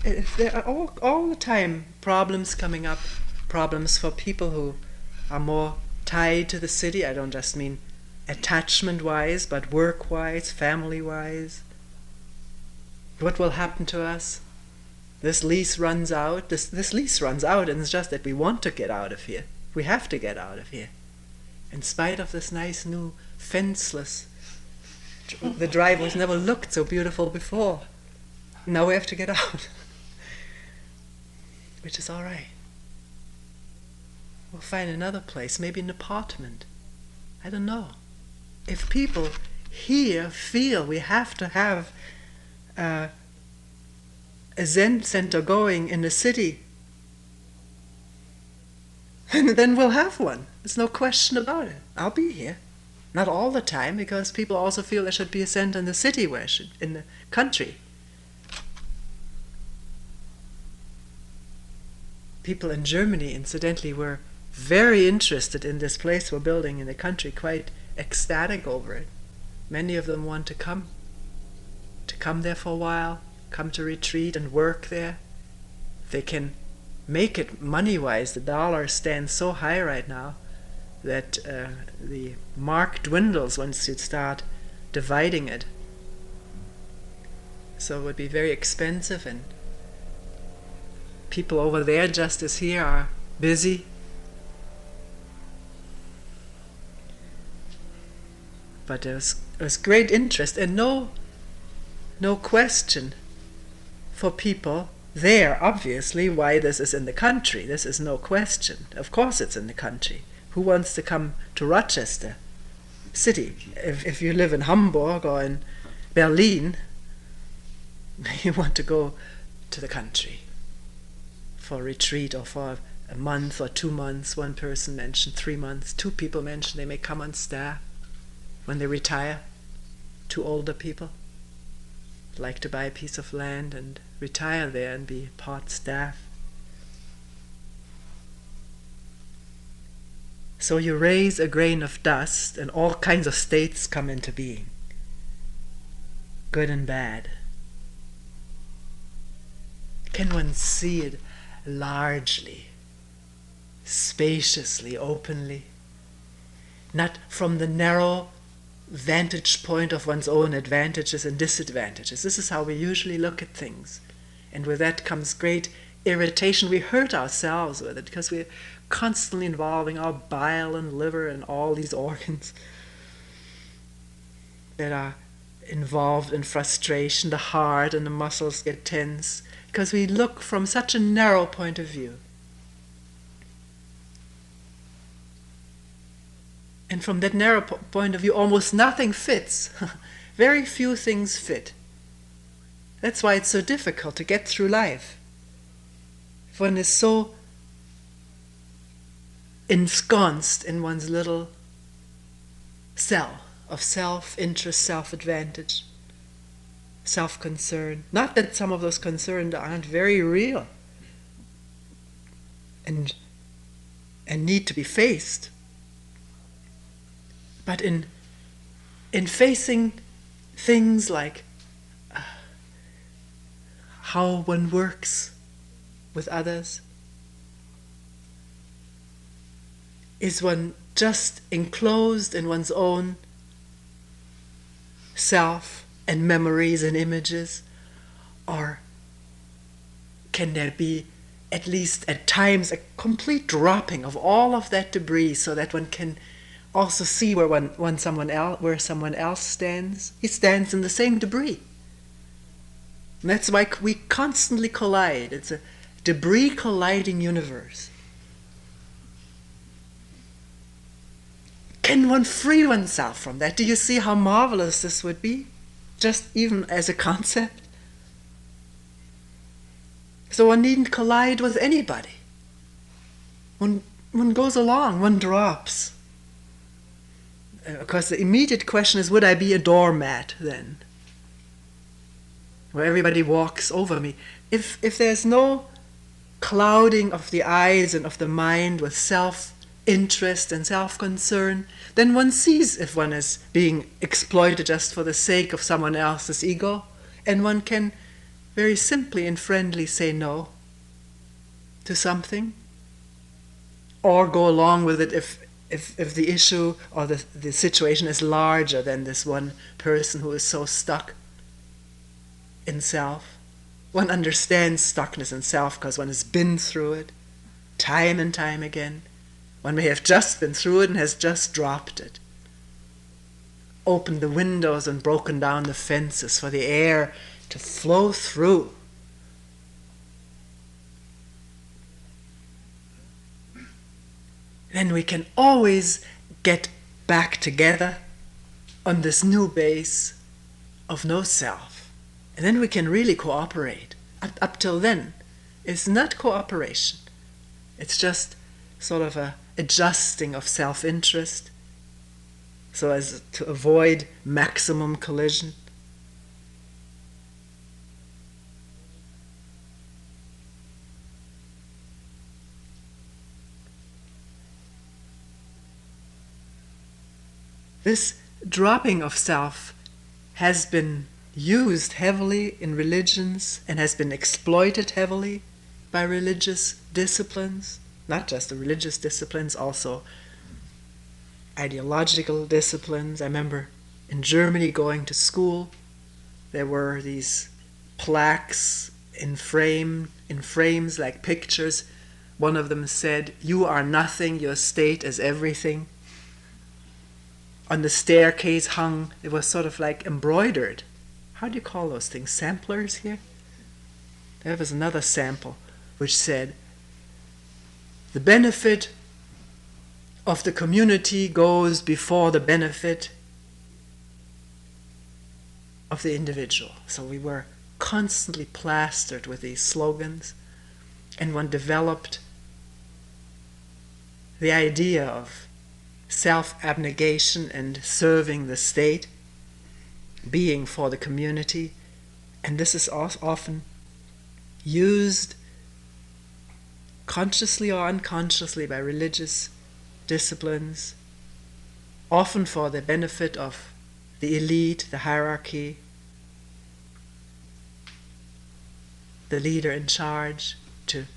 There are all the time problems coming up, problems for people who are more tied to the city. I don't just mean attachment-wise, but work-wise, family-wise. What will happen to us? This lease runs out. This lease runs out, and it's just that we want to get out of here. We have to get out of here. In spite of this nice new fenceless, the driveways never looked so beautiful before. Now we have to get out, which is all right. We'll find another place, maybe an apartment. I don't know. If people here feel we have to have a Zen center going in the city, then we'll have one. There's no question about it. I'll be here. Not all the time, because people also feel there should be a center in the city, in the country. People in Germany, incidentally, were very interested in this place we're building in the country, quite ecstatic over it. Many of them want to come there for a while, come to retreat and work there. They can make it money-wise. The dollar stands so high right now that the mark dwindles once you start dividing it. So it would be very expensive, and people over there, just as here, are busy. But there's great interest and no question for people there, obviously, why this is in the country. This is no question. Of course it's in the country. Who wants to come to Rochester city? If you live in Hamburg or in Berlin, you want to go to the country for a retreat or for a month or 2 months. One person mentioned 3 months. 2 people mentioned they may come on staff when they retire. 2 older people like to buy a piece of land and retire there and be part staff. So you raise a grain of dust and all kinds of states come into being, good and bad. Can one see it largely, spaciously, openly, not from the narrow vantage point of one's own advantages and disadvantages? This is how we usually look at things. And with that comes great irritation. We hurt ourselves with it because we're constantly involving our bile and liver and all these organs that are involved in frustration. The heart and the muscles get tense because we look from such a narrow point of view. And from that narrow point of view, almost nothing fits. Very few things fit. That's why it's so difficult to get through life. If one is so ensconced in one's little cell of self-interest, self-advantage, self-concern. Not that some of those concerns aren't very real and need to be faced. But in facing things like how one works with others, is one just enclosed in one's own self and memories and images? Or can there be, at least at times, a complete dropping of all of that debris so that one can also see where someone else stands? He stands in the same debris. And that's why we constantly collide. It's a debris colliding universe. Can one free oneself from that? Do you see how marvelous this would be? Just even as a concept. So one needn't collide with anybody. One goes along, one drops. Of course, the immediate question is, would I be a doormat then? Where everybody walks over me. If there's no clouding of the eyes and of the mind with self-interest and self-concern, then one sees if one is being exploited just for the sake of someone else's ego, and one can very simply and friendly say no to something, or go along with it if the issue or the situation is larger than this one person who is so stuck in self. One understands stuckness in self because one has been through it time and time again. One may have just been through it and has just dropped it. Opened the windows and broken down the fences for the air to flow through. Then we can always get back together on this new base of no self. And then we can really cooperate. Up till then, it's not cooperation. It's just sort of a adjusting of self-interest so as to avoid maximum collision. This dropping of self has been used heavily in religions and has been exploited heavily by religious disciplines, not just the religious disciplines, also ideological disciplines. I remember in Germany going to school, there were these plaques in frames like pictures. One of them said, "You are nothing, your state is everything." On the staircase hung, it was sort of like embroidered. How do you call those things? Samplers here? There was another sample which said, "The benefit of the community goes before the benefit of the individual." So we were constantly plastered with these slogans, and one developed the idea of self-abnegation and serving the state, being for the community, and this is often used consciously or unconsciously by religious disciplines, often for the benefit of the elite, the hierarchy, the leader in charge, to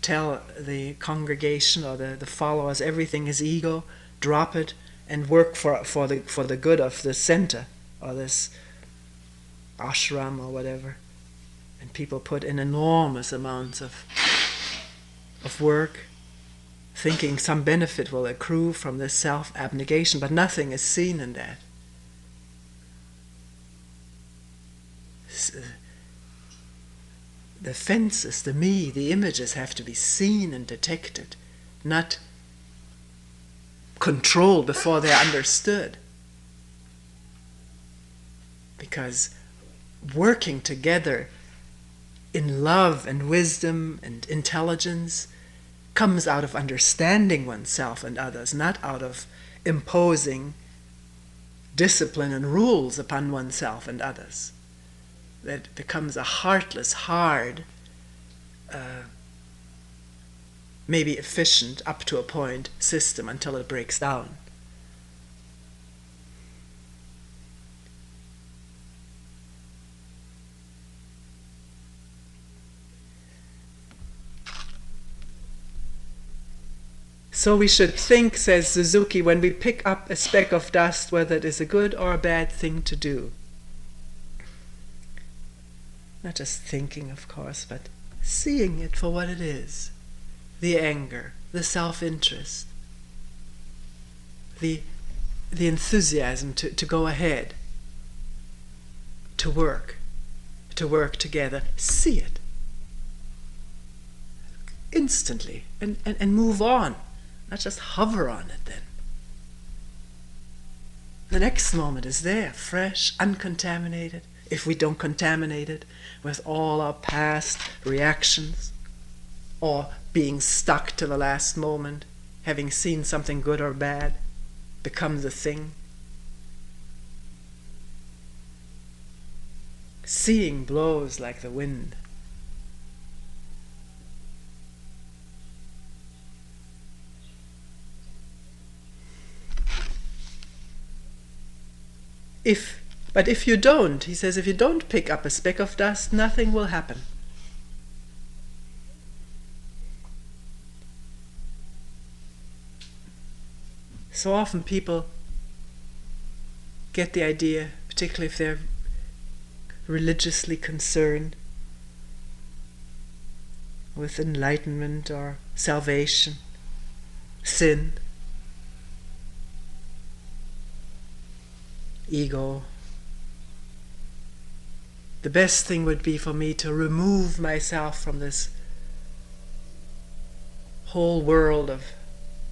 tell the congregation or the followers everything is ego, drop it, and work for the good of the center or this ashram or whatever. And people put in enormous amounts of work, thinking some benefit will accrue from this self-abnegation, but nothing is seen in that. The fences, the me, the images have to be seen and detected, not controlled before they're understood. Because working together in love and wisdom and intelligence comes out of understanding oneself and others, not out of imposing discipline and rules upon oneself and others. That becomes a heartless, hard, maybe efficient up to a point system until it breaks down. So we should think, says Suzuki, when we pick up a speck of dust, whether it is a good or a bad thing to do. Not just thinking, of course, but seeing it for what it is. The anger, the self-interest, the enthusiasm to go ahead, to work together. See it instantly and move on. Not just hover on it then. The next moment is there, fresh, uncontaminated, if we don't contaminate it with all our past reactions, or being stuck to the last moment, having seen something good or bad, becomes a thing. Seeing blows like the wind. But if you don't, he says, if you don't pick up a speck of dust, nothing will happen. So often people get the idea, particularly if they're religiously concerned with enlightenment or salvation, sin, ego. The best thing would be for me to remove myself from this whole world of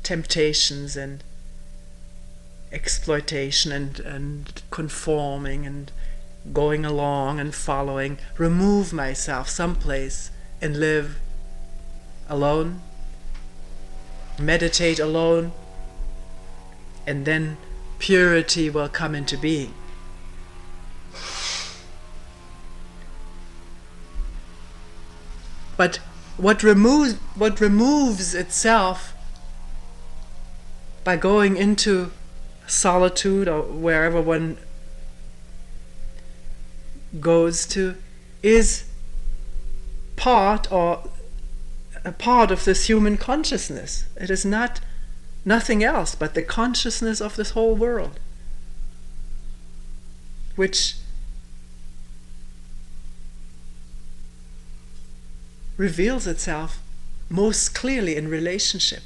temptations and exploitation and conforming and going along and following. Remove myself someplace and live alone, meditate alone, and then purity will come into being. But what removes itself by going into solitude or wherever one goes to is part or a part of this human consciousness. It is nothing else but the consciousness of this whole world, which reveals itself most clearly in relationship.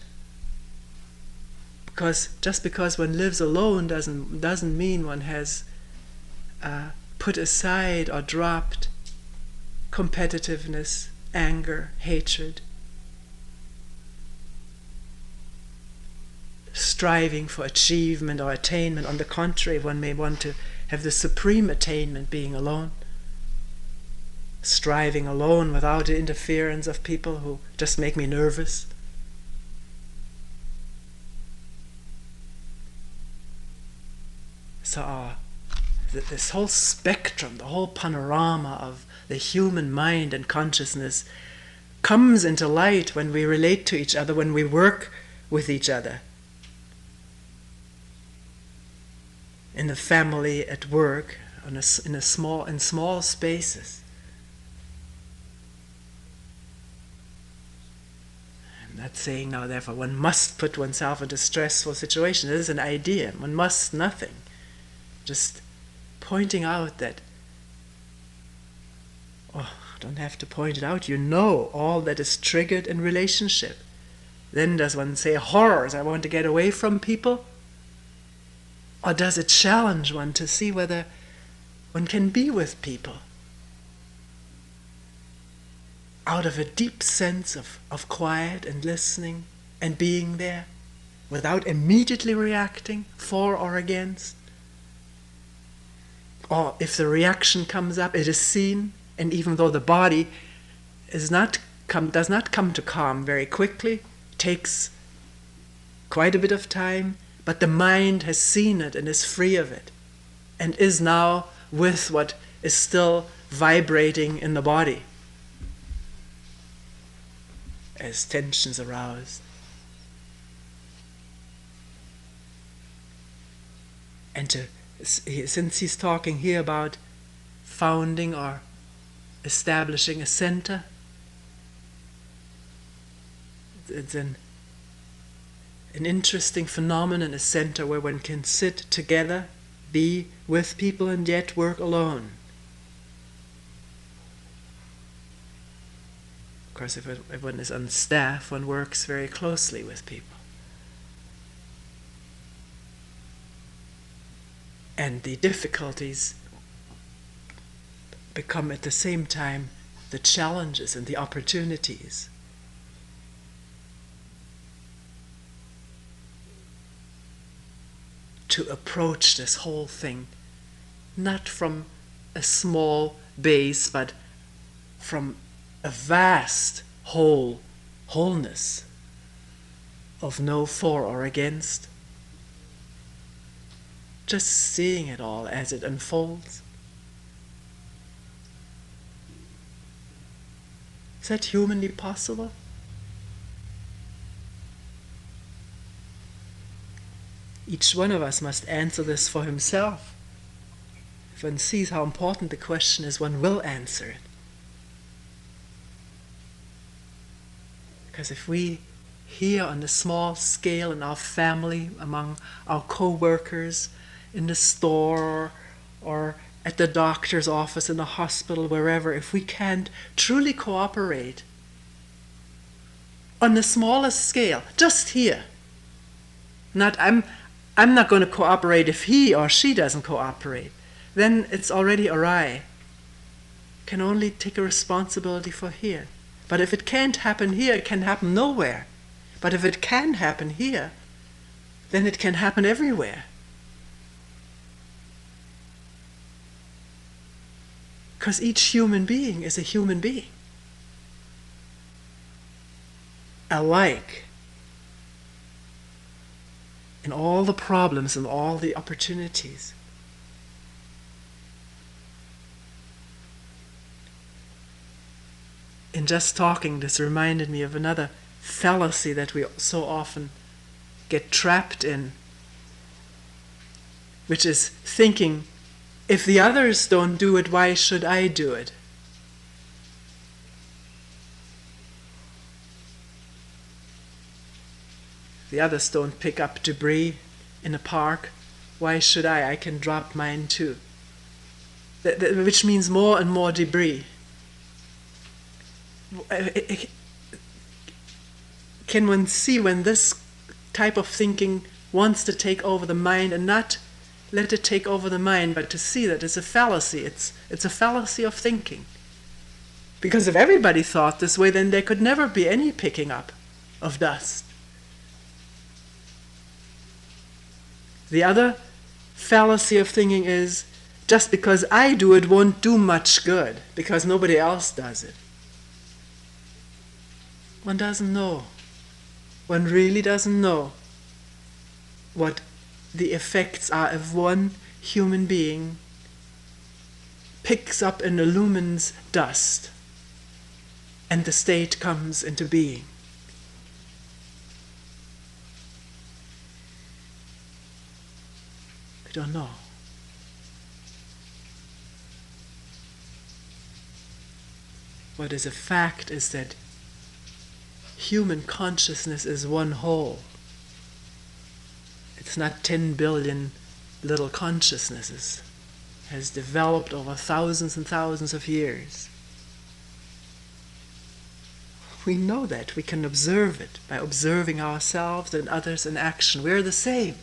Because just because one lives alone doesn't mean one has put aside or dropped competitiveness, anger, hatred, striving for achievement or attainment. On the contrary, one may want to have the supreme attainment being alone, striving alone without the interference of people who just make me nervous. So this whole spectrum, the whole panorama of the human mind and consciousness comes into light when we relate to each other, when we work with each other. In the family, at work, in small spaces. I'm not saying now, therefore, one must put oneself into stressful situations. It is an idea. One must nothing. Just pointing out that, don't have to point it out, you know all that is triggered in relationship. Then does one say, horrors, I want to get away from people? Or does it challenge one to see whether one can be with people out of a deep sense of quiet and listening and being there without immediately reacting for or against? Or if the reaction comes up, it is seen, and even though the body does not come to calm very quickly, takes quite a bit of time, but the mind has seen it and is free of it, and is now with what is still vibrating in the body as tensions arouse. And since he's talking here about founding or establishing a center, it's an interesting phenomenon, a center where one can sit together, be with people, and yet work alone. Of course, if one is on staff, one works very closely with people. And the difficulties become at the same time the challenges and the opportunities. To approach this whole thing, not from a small base, but from a vast wholeness of no for or against. Just seeing it all as it unfolds. Is that humanly possible? Each one of us must answer this for himself. If one sees how important the question is, one will answer it. Because if we here on the small scale in our family, among our co-workers, in the store, or at the doctor's office, in the hospital, wherever, if we can't truly cooperate on the smallest scale, just here, Not I'm not going to cooperate if he or she doesn't cooperate. Then it's already awry. Can only take a responsibility for here. But if it can't happen here, it can happen nowhere. But if it can happen here, then it can happen everywhere. Because each human being is a human being. Alike in all the problems and all the opportunities. In just talking, this reminded me of another fallacy that we so often get trapped in, which is thinking, if the others don't do it, why should I do it? The others don't pick up debris in a park, why should I? I can drop mine too. Which means more and more debris. Can one see when this type of thinking wants to take over the mind, and not let it take over the mind, but to see that it's a fallacy. It's a fallacy of thinking. Because if everybody thought this way, then there could never be any picking up of dust. The other fallacy of thinking is, just because I do it won't do much good, because nobody else does it. One doesn't know. One really doesn't know what the effects are if one human being picks up and illumines dust and the state comes into being. We don't know. What is a fact is that human consciousness is one whole. It's not 10 billion little consciousnesses. It has developed over thousands and thousands of years. We know that. We can observe it by observing ourselves and others in action. We're the same.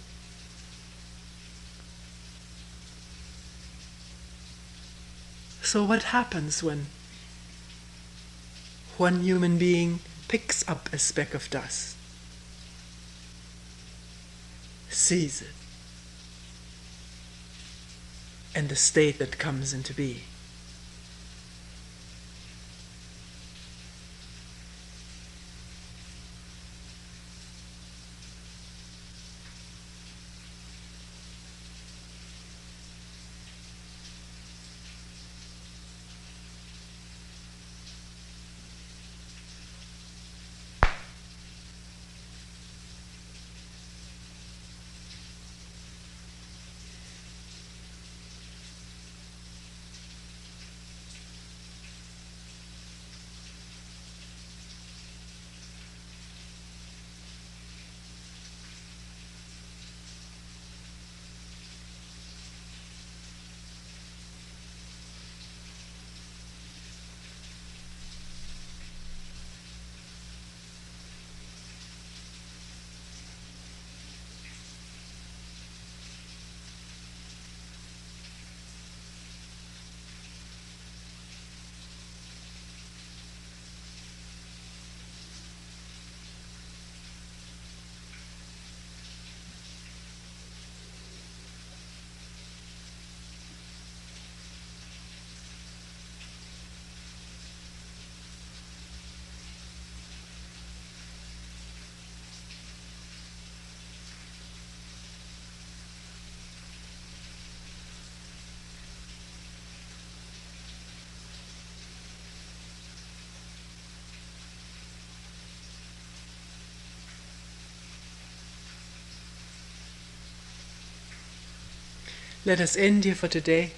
So what happens when one human being picks up a speck of dust, sees it, and the state that comes into being? Let us end here for today.